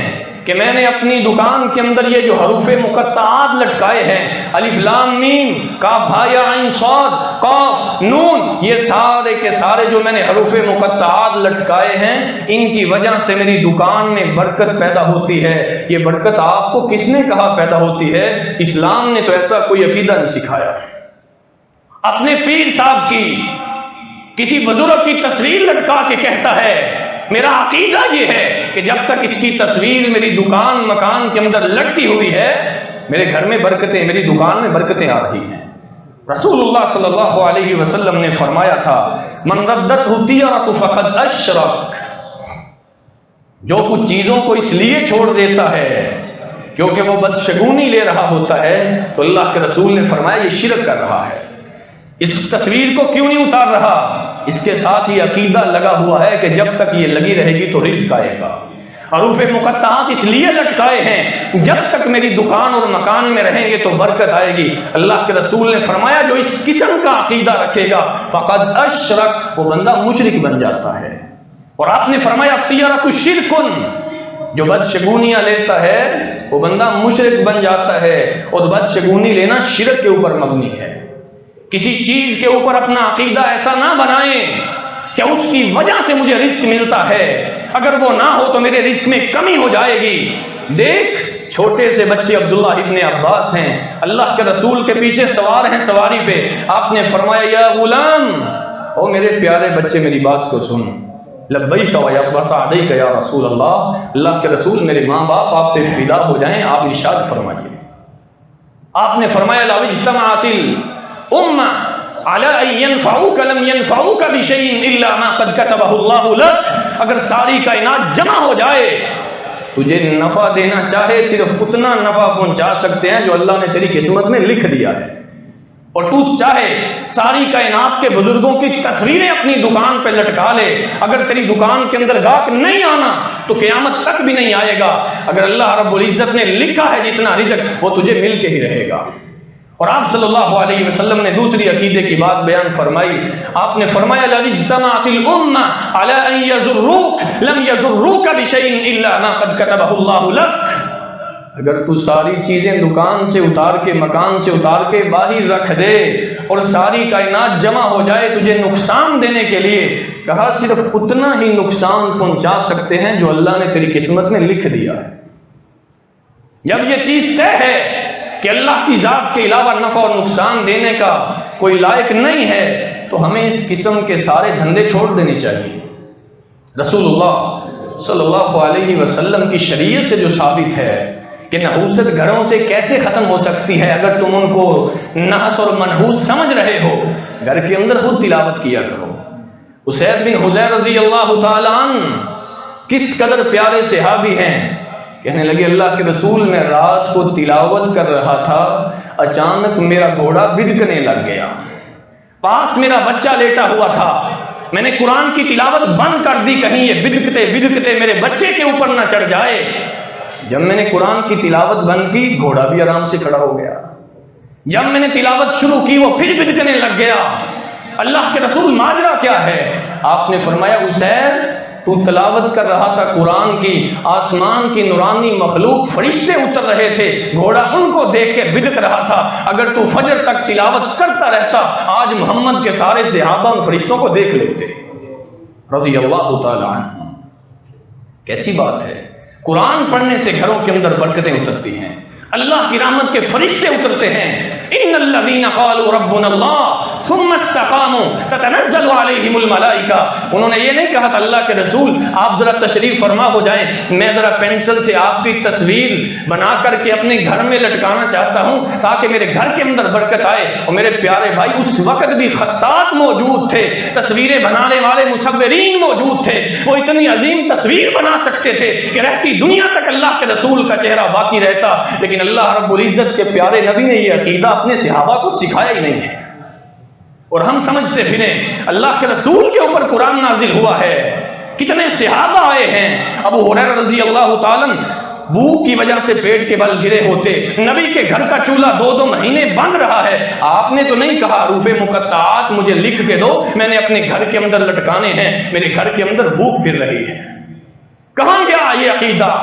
کہ میں نے اپنی دکان کے اندر یہ جو حروف مقطعات لٹکائے ہیں، الف لام میم، کاف ہا یا عین صاد قاف نون، یہ سارے کے سارے جو میں نے حروف مقطعات لٹکائے ہیں، ان کی وجہ سے میری دکان میں برکت پیدا ہوتی ہے۔ یہ برکت آپ کو کس نے کہا پیدا ہوتی ہے؟ اسلام نے تو ایسا کوئی عقیدہ نہیں سکھایا۔ اپنے پیر صاحب کی، کسی بزرگ کی تصویر لٹکا کے کہتا ہے میرا عقیدہ یہ ہے کہ جب تک اس کی تصویر میری دکان مکان کے اندر لٹکی ہوئی ہے، میرے گھر میں برکتیں، میری دکان میں برکتیں آ رہی ہیں۔ رسول اللہ صلی اللہ علیہ وسلم نے فرمایا تھا من ردتہ الطیرۃ فقد اشرک، جو کچھ چیزوں کو اس لیے چھوڑ دیتا ہے کیونکہ وہ بدشگونی لے رہا ہوتا ہے تو اللہ کے رسول نے فرمایا یہ شرک کر رہا ہے۔ اس تصویر کو کیوں نہیں اتار رہا؟ اس کے ساتھ ہی عقیدہ لگا ہوا ہے کہ جب تک یہ لگی رہے گی تو رزق آئے گا۔ حروف مقطعات اس لیے لٹکائے ہیں جب تک میری دکان اور مکان میں رہیں گے تو برکت آئے گی۔ اللہ کے رسول نے فرمایا جو اس قسم کا عقیدہ رکھے گا فقد اشرک، وہ بندہ مشرک بن جاتا ہے۔ اور آپ نے فرمایا الطیرۃ شرکن، جو بدشگونیاں لیتا ہے وہ بندہ مشرک بن جاتا ہے، اور بدشگونی لینا شرک کے اوپر مبنی ہے۔ کسی چیز کے اوپر اپنا عقیدہ ایسا نہ بنائیں کہ اس کی وجہ سے مجھے رزق ملتا ہے، اگر وہ نہ ہو تو میرے رزق میں کمی ہو جائے گی۔ دیکھ چھوٹے سے بچے عبداللہ ابن عباس ہیں، اللہ کے رسول کے پیچھے سوار ہیں سواری پہ، آپ نے فرمایا یا غلام، او میرے پیارے بچے میری بات کو سن، لبیک و سعدیک یا رسول اللہ، اللہ کے رسول میرے ماں باپ آپ پہ فدا ہو جائیں، آپ ارشاد فرمائیے۔ آپ نے فرمایا لو اجتمعت الامہ علی ان ینفعوک لم ینفعوک بشیء الا ما قد کتبہ اللہ لک، اگر ساری کائنات جمع ہو جائے تجھے نفع دینا چاہے صرف اتنا نفع پہنچا سکتے ہیں جو اللہ نے تیری قسمت میں لکھ دیا ہے، اور تو چاہے ساری کائنات کے بزرگوں کی تصویریں اپنی دکان پہ لٹکا لے، اگر تیری دکان کے اندر گاہک نہیں آنا تو قیامت تک بھی نہیں آئے گا، اگر اللہ رب العزت نے لکھا ہے جتنا رزق وہ تجھے مل کے ہی رہے گا۔ اور آپ صلی اللہ علیہ وسلم نے دوسری عقیدے کی بات بیان فرمائی، آپ نے فرمایا لو اجتمعت الامہ علی ان یضروک لم یضروک بشیء الا ما قد کتبہ اللہ لک، اگر تو ساری چیزیں دکان سے اتار کے مکان سے اتار کے باہر رکھ دے اور ساری کائنات جمع ہو جائے تجھے نقصان دینے کے لیے، کہا صرف اتنا ہی نقصان پہنچا سکتے ہیں جو اللہ نے تیری قسمت میں لکھ دیا ہے۔ جب یہ چیز طے ہے کہ اللہ کی ذات کے علاوہ نفع اور نقصان دینے کا کوئی لائق نہیں ہے تو ہمیں اس قسم کے سارے دھندے چھوڑ دینے چاہیے۔ رسول اللہ صلی اللہ علیہ وسلم کی شریعت سے جو ثابت ہے کہ نحوست گھروں سے کیسے ختم ہو سکتی ہے، اگر تم ان کو نحس اور منحوس سمجھ رہے ہو، گھر کے اندر خود تلاوت کیا کرو۔ اسید بن حضیر رضی اللہ تعالیٰ عنہ کس قدر پیارے صحابی ہیں، کہنے لگے اللہ کے رسول میں رات کو تلاوت کر رہا تھا، اچانک میرا گھوڑا بدکنے لگ گیا، پاس میرا بچہ لیٹا ہوا تھا، میں نے قرآن کی تلاوت بند کر دی کہیں یہ بدکتے بدکتے میرے بچے کے اوپر نہ چڑھ جائے۔ جب میں نے قرآن کی تلاوت بند کی، گھوڑا بھی آرام سے کھڑا ہو گیا، جب میں نے تلاوت شروع کی وہ پھر بدکنے لگ گیا۔ اللہ کے رسول ماجرا کیا ہے؟ آپ نے فرمایا حسین تو تلاوت کر رہا تھا قرآن کی، آسمان کی نورانی مخلوق فرشتے اتر رہے تھے، گھوڑا ان کو دیکھ کے بدک رہا تھا، اگر تو فجر تک تلاوت کرتا رہتا آج محمد کے سارے صحابہ فرشتوں کو دیکھ لیتے رضی اللہ تعالی عنہ۔ کیسی بات ہے، قرآن پڑھنے سے گھروں کے اندر برکتیں اترتی ہیں، اللہ کی رحمت کے فرشتے اترتے ہیں۔ ان الذین قالوا ربنا اللہ ثم استقاموا تتنزل علیہم الملائکہ، انہوں نے یہ نہیں کہا تھا اللہ کے رسول آپ ذرا تشریف فرما ہو جائیں، میں ذرا پینسل سے آپ کی تصویر بنا کر کے اپنے گھر میں لٹکانا چاہتا ہوں تاکہ میرے گھر کے اندر برکت آئے۔ اور میرے پیارے بھائی اس وقت بھی خطاط موجود تھے، تصویریں بنانے والے مصورین موجود تھے، وہ اتنی عظیم تصویر بنا سکتے تھے کہ رہتی دنیا تک اللہ کے رسول کا چہرہ باقی رہتا، لیکن اللہ رب العزت کے پیارے نبی نے یہ عقیدہ اپنے صحابہ کو سکھایا ہی نہیں ہے، اور ہم سمجھتے پھریں اللہ کے رسول کے اوپر قرآن نازل ہوا ہے۔ کتنے صحابہ آئے ہیں، ابو ہریرہ رضی اللہ تعالیٰ بھوک کی وجہ سے پیٹ کے بل گرے ہوتے، نبی کے گھر کا چولہا 2 مہینے بند رہا ہے، آپ نے تو نہیں کہا حروف مقطعات مجھے لکھ کے دو، میں نے اپنے گھر کے اندر لٹکانے ہیں، میرے گھر کے اندر بھوک پھر رہی ہے۔ کہاں گیا یہ عقیدہ؟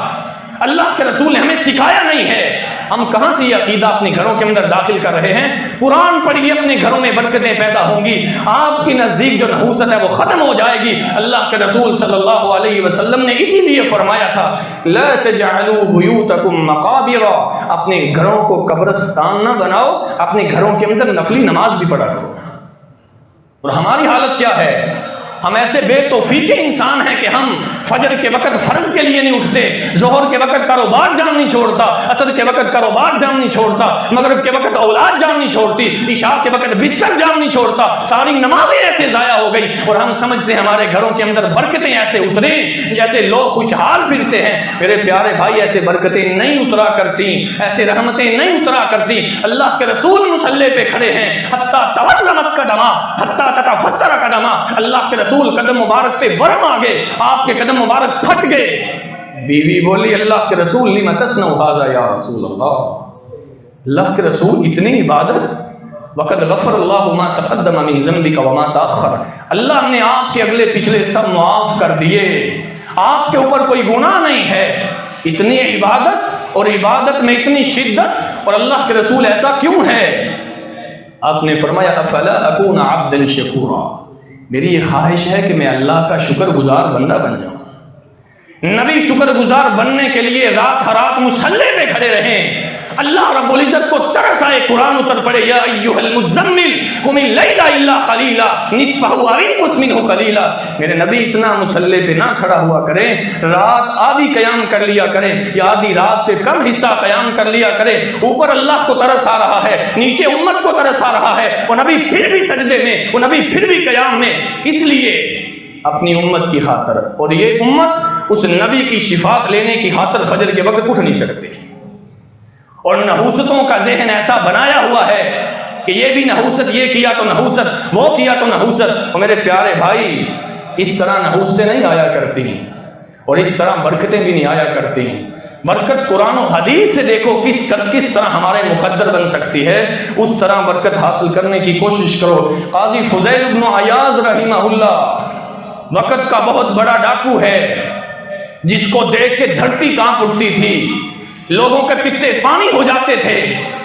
اللہ کے رسول نے ہمیں سکھایا نہیں ہے، ہم کہاں سے یہ عقیدہ اپنے گھروں کے اندر داخل کر رہے ہیں؟ قرآن پڑھیے، اپنے گھروں میں برکتیں پیدا ہوں گی، آپ کی نزدیک جو نحوست ہے وہ ختم ہو جائے گی۔ اللہ کے رسول صلی اللہ علیہ وسلم نے اسی لیے فرمایا تھا لا تجعلوا بیوتکم مقابر، اپنے گھروں کو قبرستان نہ بناؤ، اپنے گھروں کے اندر نفلی نماز بھی پڑھا کرو۔ اور ہماری حالت کیا ہے؟ ہم ایسے بے توفیق انسان ہیں کہ ہم فجر کے وقت فرض کے لیے نہیں اٹھتے، ظہر کے وقت کاروبار جان نہیں چھوڑتا، عصر کے وقت کاروبار جان نہیں چھوڑتا، مغرب کے وقت اولاد جان نہیں چھوڑتی، عشاء کے وقت بستر جان نہیں چھوڑتا، ساری نمازیں ایسے ضائع ہو گئی، اور ہم سمجھتے ہیں ہمارے گھروں کے اندر برکتیں ایسے اتریں جیسے لوگ خوشحال پھرتے ہیں۔ میرے پیارے بھائی ایسے برکتیں نہیں اترا کرتی، ایسے رحمتیں نہیں اترا کرتی۔ اللہ کے رسول مصلی پہ کھڑے ہیں، حتی تورمت قدما حتی تتفطر قدما، اللہ کے رسول قدم مبارک پہ ورم آ گئے، آپ کے قدم مبارک پھٹ گئے۔ بیوی بولی اللہ کے رسول لم تصنع ھذا یا رسول اللہ، اللہ کے رسول اتنی عبادت، وقد غفر اللہ ما تقدم من ذنبک وما تاخر، اللہ نے آپ کے اگلے پچھلے سب معاف کر دیے، آپ کے اوپر کوئی گناہ نہیں ہے۔ اتنی عبادت اور عبادت میں اتنی شدت، اور اللہ کے رسول ایسا کیوں ہے؟ آپ نے فرمایا افلا اکون عبدا شکورا، میری یہ خواہش ہے کہ میں اللہ کا شکر گزار بندہ بن جاؤں۔ نبی شکر گزار بننے کے لیے رات رات مصلی پہ کھڑے رہیں، اللہ رب العزت کو ترس آئے، قرآن اتر پڑے یا ایھا المزمل قم اللیل الا قلیلا نصفہ او انقص منہ قلیلا، میرے نبی اتنا مصلی پہ نہ کھڑا ہوا کریں، رات آدھی قیام کر لیا کریں، یا آدھی رات سے کم حصہ قیام کر لیا کریں۔ اوپر اللہ کو ترس آ رہا ہے، نیچے امت کو ترس آ رہا ہے، وہ نبی پھر بھی سجدے میں، وہ نبی پھر بھی قیام میں، کس لیے؟ اپنی امت کی خاطر، اور یہ امت اس نبی کی شفاعت لینے کی خاطر فجر کے وقت اٹھ نہیں سکتی، اور نحوستوں کا ذہن ایسا بنایا ہوا ہے کہ یہ بھی نحوست، یہ کیا تو نحوست، وہ کیا تو نحوست۔ اور میرے پیارے بھائی اس طرح نحوستیں نہیں آیا کرتی، اور اس طرح برکتیں بھی نہیں آیا کرتی۔ برکت قرآن و حدیث سے دیکھو کس طرح ہمارے مقدر بن سکتی ہے، اس طرح برکت حاصل کرنے کی کوشش کرو۔ قاضی فضیل بن عیاض رحمہ اللہ وقت کا بہت بڑا ڈاکو ہے، جس کو دیکھ کے دھرتی کانپ اٹھتی تھی، لوگوں کے پتے پانی ہو جاتے تھے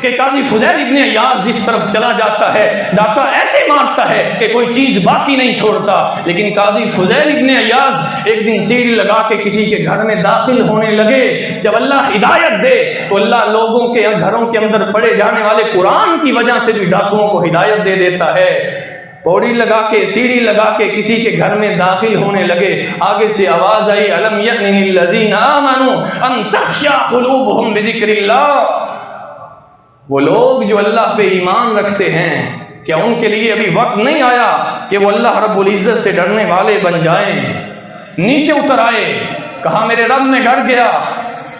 کہ قاضی فضیل ابن عیاض جس طرف چلا جاتا ہے ڈاکہ ایسے مارتا ہے کہ کوئی چیز باقی نہیں چھوڑتا۔ لیکن قاضی فضیل ابن عیاض ایک دن سیڑھی لگا کے کسی کے گھر میں داخل ہونے لگے، جب اللہ ہدایت دے تو اللہ لوگوں کے گھروں کے اندر پڑے جانے والے قرآن کی وجہ سے بھی ڈاکوؤں کو ہدایت دے دیتا ہے۔ پوڑی لگا کے سیڑھی لگا کے کسی کے گھر میں داخل ہونے لگے، آگے سے آواز آئی الم یأن للذین آمنوا ان تخشع قلوبہم بذکر اللہ، وہ لوگ جو اللہ پہ ایمان رکھتے ہیں کیا ان کے لیے ابھی وقت نہیں آیا کہ وہ اللہ رب العزت سے ڈرنے والے بن جائیں؟ نیچے اتر آئے، کہا میرے رب میں ڈر گیا،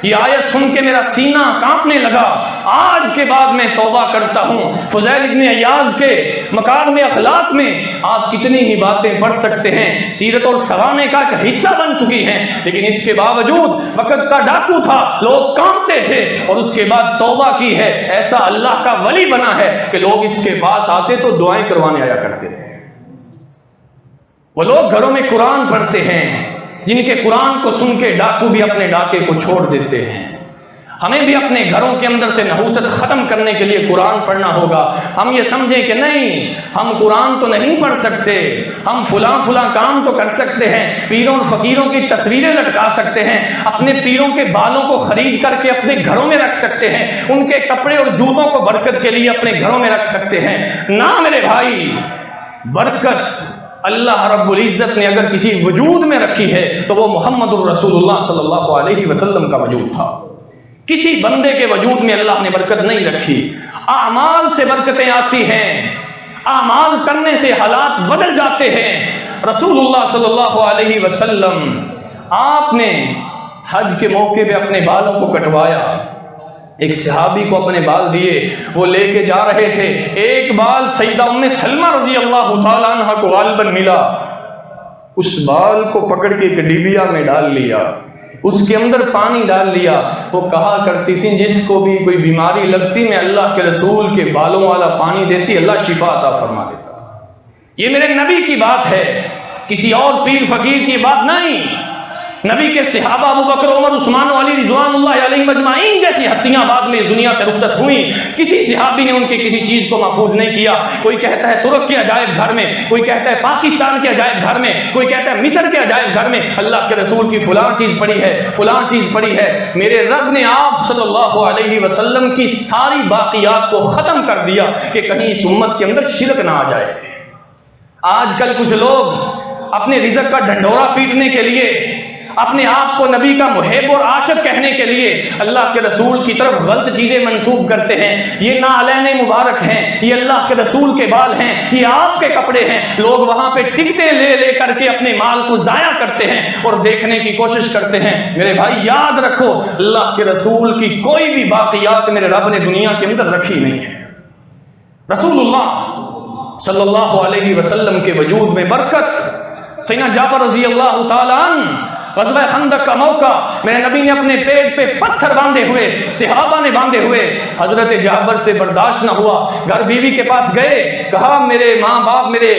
یہ آیت سن کے میرا سینہ کانپنے لگا، آج کے بعد میں توبہ کرتا ہوں۔ فضیل ابن عیاض کے مکارم اخلاق میں آپ کتنی ہی باتیں پڑھ سکتے ہیں، سیرت اور سوانح کا ایک حصہ بن چکی ہیں، لیکن اس کے باوجود وقت کا ڈاکو تھا، لوگ کانپتے تھے اور اس کے بعد توبہ کی ہے، ایسا اللہ کا ولی بنا ہے کہ لوگ اس کے پاس آتے تو دعائیں کروانے آیا کرتے تھے۔ وہ لوگ گھروں میں قرآن پڑھتے ہیں جن کے قرآن کو سن کے ڈاکو بھی اپنے ڈاکے کو چھوڑ دیتے ہیں۔ ہمیں بھی اپنے گھروں کے اندر سے نحوست ختم کرنے کے لیے قرآن پڑھنا ہوگا۔ ہم یہ سمجھیں کہ نہیں ہم قرآن تو نہیں پڑھ سکتے، ہم فلاں کام تو کر سکتے ہیں، پیروں اور فقیروں کی تصویریں لٹکا سکتے ہیں، اپنے پیروں کے بالوں کو خرید کر کے اپنے گھروں میں رکھ سکتے ہیں، ان کے کپڑے اور جوتوں کو برکت کے لیے اپنے گھروں میں رکھ سکتے ہیں۔ نہ میرے بھائی، برکت اللہ رب العزت نے اگر کسی وجود میں رکھی ہے تو وہ محمد الرسول اللہ صلی اللہ علیہ وسلم کا وجود تھا۔ کسی بندے کے وجود میں اللہ نے برکت نہیں رکھی۔ اعمال سے برکتیں آتی ہیں، اعمال کرنے سے حالات بدل جاتے ہیں۔ رسول اللہ صلی اللہ علیہ وسلم آپ نے حج کے موقع پہ اپنے بالوں کو کٹوایا، ایک صحابی کو اپنے بال دیے، وہ لے کے جا رہے تھے، ایک بال سیدہ ام سلمہ رضی اللہ تعالیٰ عنہ کو غالباً ملا، اس بال کو پکڑ کے ایک ڈبیا میں ڈال لیا، اس کے اندر پانی ڈال لیا۔ وہ کہا کرتی تھی جس کو بھی کوئی بیماری لگتی میں اللہ کے رسول کے بالوں والا پانی دیتی، اللہ شفا عطا فرما دیتا۔ یہ میرے نبی کی بات ہے، کسی اور پیر فقیر کی بات نہیں۔ نبی کے صحابہ ابو بکر عمر عثمان و علی رضوان اللہ علیہ مجمعین جیسی ہستیاں بعد میں اس دنیا سے رخصت ہوئیں، کسی صحابی نے ان کے کسی چیز کو محفوظ نہیں کیا۔ کوئی کہتا ہے ترک کے عجائب گھر میں، کوئی کہتا ہے پاکستان کے عجائب گھر میں، کوئی کہتا ہے مصر کے عجائب گھر میں اللہ کے رسول کی فلاں چیز پڑی ہے، فلاں چیز پڑی ہے۔ میرے رب نے آپ صلی اللہ علیہ وسلم کی ساری باقیات کو ختم کر دیا کہ کہیں اس امت کے اندر شرک نہ آ جائے۔ آج کل کچھ لوگ اپنے رزق کا ڈھنڈورا پیٹنے کے لیے، اپنے آپ کو نبی کا محب اور عاشق کہنے کے لیے اللہ کے رسول کی طرف غلط چیزیں منسوب کرتے ہیں۔ یہ نعلین مبارک ہیں، یہ اللہ کے رسول کے بال ہیں، یہ آپ کے کپڑے ہیں۔ لوگ وہاں پہ ٹکٹیں لے لے کر کے اپنے مال کو ضائع کرتے ہیں اور دیکھنے کی کوشش کرتے ہیں۔ میرے بھائی یاد رکھو، اللہ کے رسول کی کوئی بھی باقیات میرے رب نے دنیا کے اندر رکھی نہیں ہے۔ رسول اللہ صلی اللہ علیہ وسلم کے وجود میں برکت۔ سیدنا جابر رضی اللہ تعالیٰ عنہ غزوہ خندق کا موقع، میرے نبی نے اپنے پیٹ پہ پتھر باندھے ہوئے، صحابہ نے باندھے ہوئے، حضرت جابر سے برداشت نہ ہوا، گھر بیوی کے پاس گئے، کہا میرے ماں باپ میرے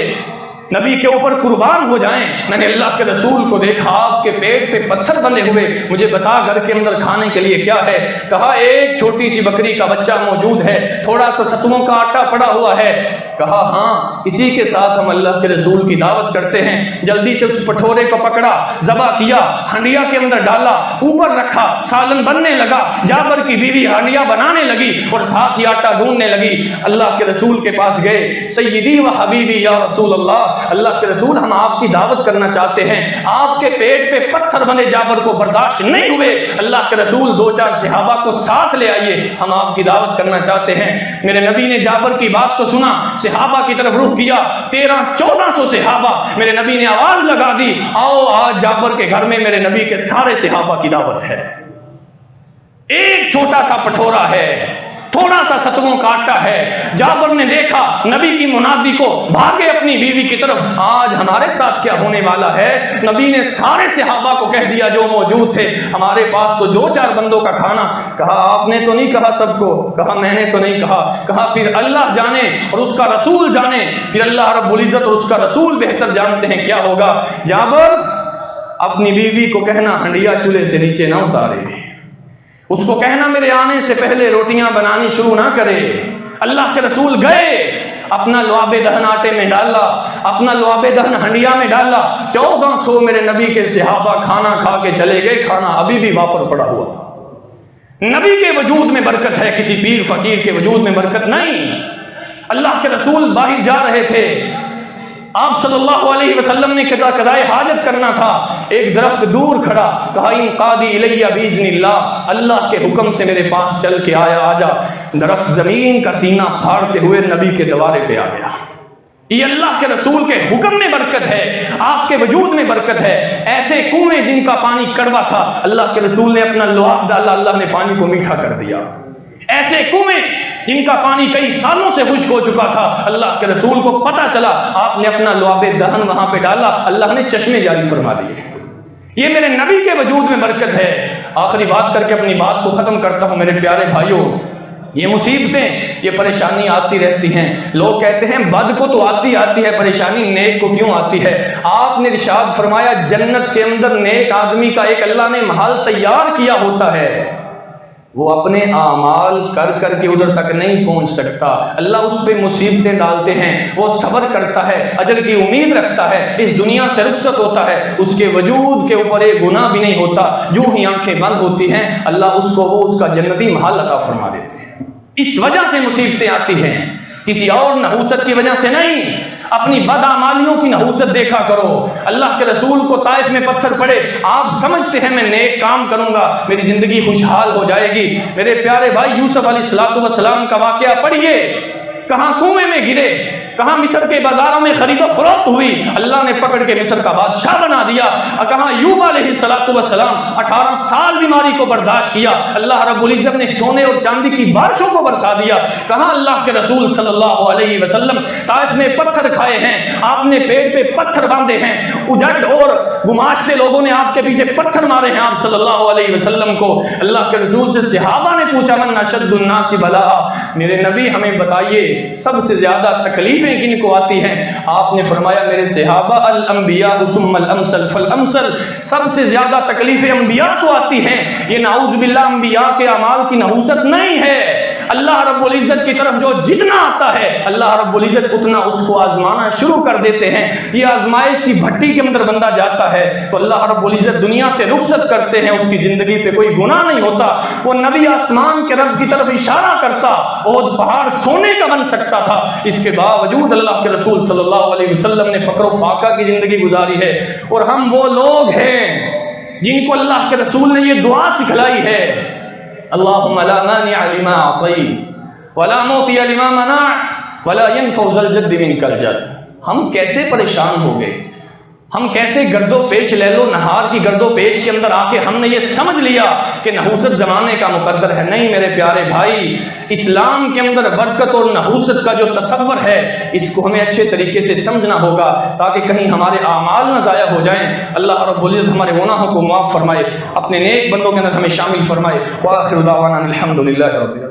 نبی کے اوپر قربان ہو جائیں، میں نے اللہ کے رسول کو دیکھا آپ کے پیٹ پہ پتھر بندھے ہوئے، مجھے بتا گھر کے اندر کھانے کے لیے کیا ہے؟ کہا ایک چھوٹی سی بکری کا بچہ موجود ہے، تھوڑا سا ستووں کا آٹا پڑا ہوا ہے۔ کہا ہاں اسی کے ساتھ ہم اللہ کے رسول کی دعوت کرتے ہیں۔ جلدی سے اس پٹھورے کو پکڑا، ذبح کیا، ہنڈیا کے اندر ڈالا، اوپر رکھا، سالن بننے لگا، جابر کی بیوی ہنڈیا بنانے لگی اور ساتھ ہی آٹا ڈھونڈنے لگی۔ اللہ کے رسول کے پاس گئے، سیدی و حبیبی یا رسول اللہ، اللہ کے رسول ہم آپ کی دعوت کرنا چاہتے ہیں، آپ کے پیٹ پہ پتھر بنے جابر کو برداشت نہیں ہوئے، اللہ کے رسول دو چار صحابہ کو ساتھ لے آئیے، ہم آپ کی دعوت کرنا چاہتے ہیں۔ میرے نبی نے جابر کی بات کو سنا، صحابہ کی طرف رخ کیا، 1300-1400 صحابہ، میرے نبی نے آواز لگا دی آؤ آج جابر کے گھر میں میرے نبی کے سارے صحابہ کی دعوت ہے۔ ایک چھوٹا سا پٹھورا ہے، تھوڑا سا ستووں کا آٹا ہے۔ جابر نے دیکھا نبی کی منادی کو، بھاگے اپنی بیوی کی طرف، آج ہمارے ساتھ کیا ہونے والا ہے؟ نبی نے سارے صحابہ کو کہہ دیا جو موجود تھے، ہمارے پاس تو 2-4 بندوں کا کھانا۔ کہا آپ نے تو نہیں کہا سب کو؟ کہا میں نے تو نہیں کہا۔ کہا پھر اللہ جانے اور اس کا رسول جانے، پھر اللہ رب العزت اور اس کا رسول بہتر جانتے ہیں کیا ہوگا۔ جابر اپنی بیوی کو کہنا ہنڈیا چولہے سے نیچے نہ اتارے، اس کو کہنا میرے آنے سے پہلے روٹیاں بنانی شروع نہ کرے۔ اللہ کے رسول گئے، اپنا لعاب دہن آٹے میں ڈالا، اپنا لعاب دہن ہنڈیا میں ڈالا، 1400 میرے نبی کے صحابہ کھانا کھا کے چلے گئے، کھانا ابھی بھی وافر پڑا ہوا تھا۔ نبی کے وجود میں برکت ہے، کسی پیر فقیر کے وجود میں برکت نہیں۔ اللہ کے رسول باہر جا رہے تھے، آپ صلی اللہ علیہ وسلم نے قضائے حاجت کرنا تھا، ایک درخت دور کھڑا، کہا انقادی الی باذن اللہ، اللہ کے حکم سے میرے پاس چل کے آجا۔ درخت زمین کا سینہ پھاڑتے ہوئے نبی کے دوارے پہ آ گیا۔ یہ اللہ کے رسول کے حکم میں برکت ہے، آپ کے وجود میں برکت ہے۔ ایسے کنویں جن کا پانی کڑوا تھا، اللہ کے رسول نے اپنا لعاب ڈالا، اللہ نے پانی کو میٹھا کر دیا۔ ایسے کنویں جن کا پانی کئی سالوں سے خشک ہو چکا تھا، اللہ کے رسول کو پتا چلا، آپ نے اپنا لعاب دہن وہاں پہ ڈالا، اللہ نے چشمے جاری فرما دیے۔ یہ میرے نبی کے وجود میں برکت ہے۔ آخری بات کر کے اپنی بات کو ختم کرتا ہوں میرے پیارے بھائیوں، یہ مصیبتیں، یہ پریشانی آتی رہتی ہیں۔ لوگ کہتے ہیں بد کو تو آتی ہے پریشانی، نیک کو کیوں آتی ہے؟ آپ نے ارشاد فرمایا جنت کے اندر نیک آدمی کا ایک اللہ نے محل تیار کیا ہوتا ہے، وہ اپنے اعمال کر کر کے ادھر تک نہیں پہنچ سکتا، اللہ اس پہ مصیبتیں ڈالتے ہیں، وہ صبر کرتا ہے، اجر کی امید رکھتا ہے، اس دنیا سے رخصت ہوتا ہے، اس کے وجود کے اوپر ایک گناہ بھی نہیں ہوتا، جو ہی آنکھیں بند ہوتی ہیں اللہ اس کو وہ اس کا جنتی محل عطا فرما دیتے ہیں۔ اس وجہ سے مصیبتیں آتی ہیں، کسی اور نحوست کی وجہ سے نہیں۔ اپنی بدعمالیوں کی نحوست دیکھا کرو۔ اللہ کے رسول کو طائف میں پتھر پڑے، آپ سمجھتے ہیں میں نیک کام کروں گا میری زندگی خوشحال ہو جائے گی۔ میرے پیارے بھائی یوسف علیہ السلام کا واقعہ پڑھیے، کہاں کنویں میں گرے، کہاں مصر کے بازاروں میں خرید و فروخت ہوئی، اللہ نے پکڑ کے مصر کا بادشاہ بنا دیا۔ کہاں ایوب علیہ السلام 18 سال بیماری کو برداشت کیا، اللہ رب العزت نے سونے اور چاندی کی بارشوں کو برسا دیا۔ کہاں اللہ کے رسول صلی اللہ علیہ وسلم طائف میں پتھر کھائے ہیں، آپ نے پیٹ پہ پتھر باندھے ہیں، اجڑ اور گماشتے لوگوں نے آپ کے پیچھے پتھر مارے ہیں آپ صلی اللہ علیہ وسلم کو۔ اللہ کے رسول سے صحابہ نے پوچھا من اشد الناس بلاء، میرے نبی ہمیں بتائیے سب سے زیادہ تکلیفیں کن کو آتی ہیں؟ آپ نے فرمایا میرے صحابہ الانبیاء ثم الامثل فالامثل، سب سے زیادہ تکلیفیں انبیاء کو آتی ہیں۔ یہ نعوذ باللہ انبیاء کے اعمال کی نحوست نہیں ہے، اللہ رب العزت کی طرف جو جتنا آتا ہے اللہ رب العزت اتنا اس کو آزمانا شروع کر دیتے ہیں۔ یہ آزمائش کی بھٹی کے اندر بندہ جاتا ہے تو اللہ رب العزت دنیا سے رخصت کرتے ہیں، اس کی زندگی پہ کوئی گناہ نہیں ہوتا۔ وہ نبی آسمان کے رب کی طرف اشارہ کرتا، احد پہاڑ سونے کا بن سکتا تھا، اس کے باوجود اللہ کے رسول صلی اللہ علیہ وسلم نے فقر و فاقہ کی زندگی گزاری ہے۔ اور ہم وہ لوگ ہیں جن کو اللہ کے رسول نے یہ دعا سکھلائی ہے، اللہم لا مانع لما اعطیت ولا معطی لما منعت ولا ينفع ذا الجد منک الجد۔ ہم کیسے پریشان ہو گئے، ہم کیسے گرد و پیش لیل و نہار کی گرد و پیش کے اندر آ کے ہم نے یہ سمجھ لیا کہ نحوست زمانے کا مقدر ہے۔ نہیں میرے پیارے بھائی، اسلام کے اندر برکت اور نحوست کا جو تصور ہے اس کو ہمیں اچھے طریقے سے سمجھنا ہوگا تاکہ کہیں ہمارے اعمال نہ ضائع ہو جائیں۔ اللہ رب العزت ہمارے گناہوں کو معاف فرمائے، اپنے نیک بندوں کے اندر ہمیں شامل فرمائے۔ وآخر دعوانا الحمدللہ رب العالمین۔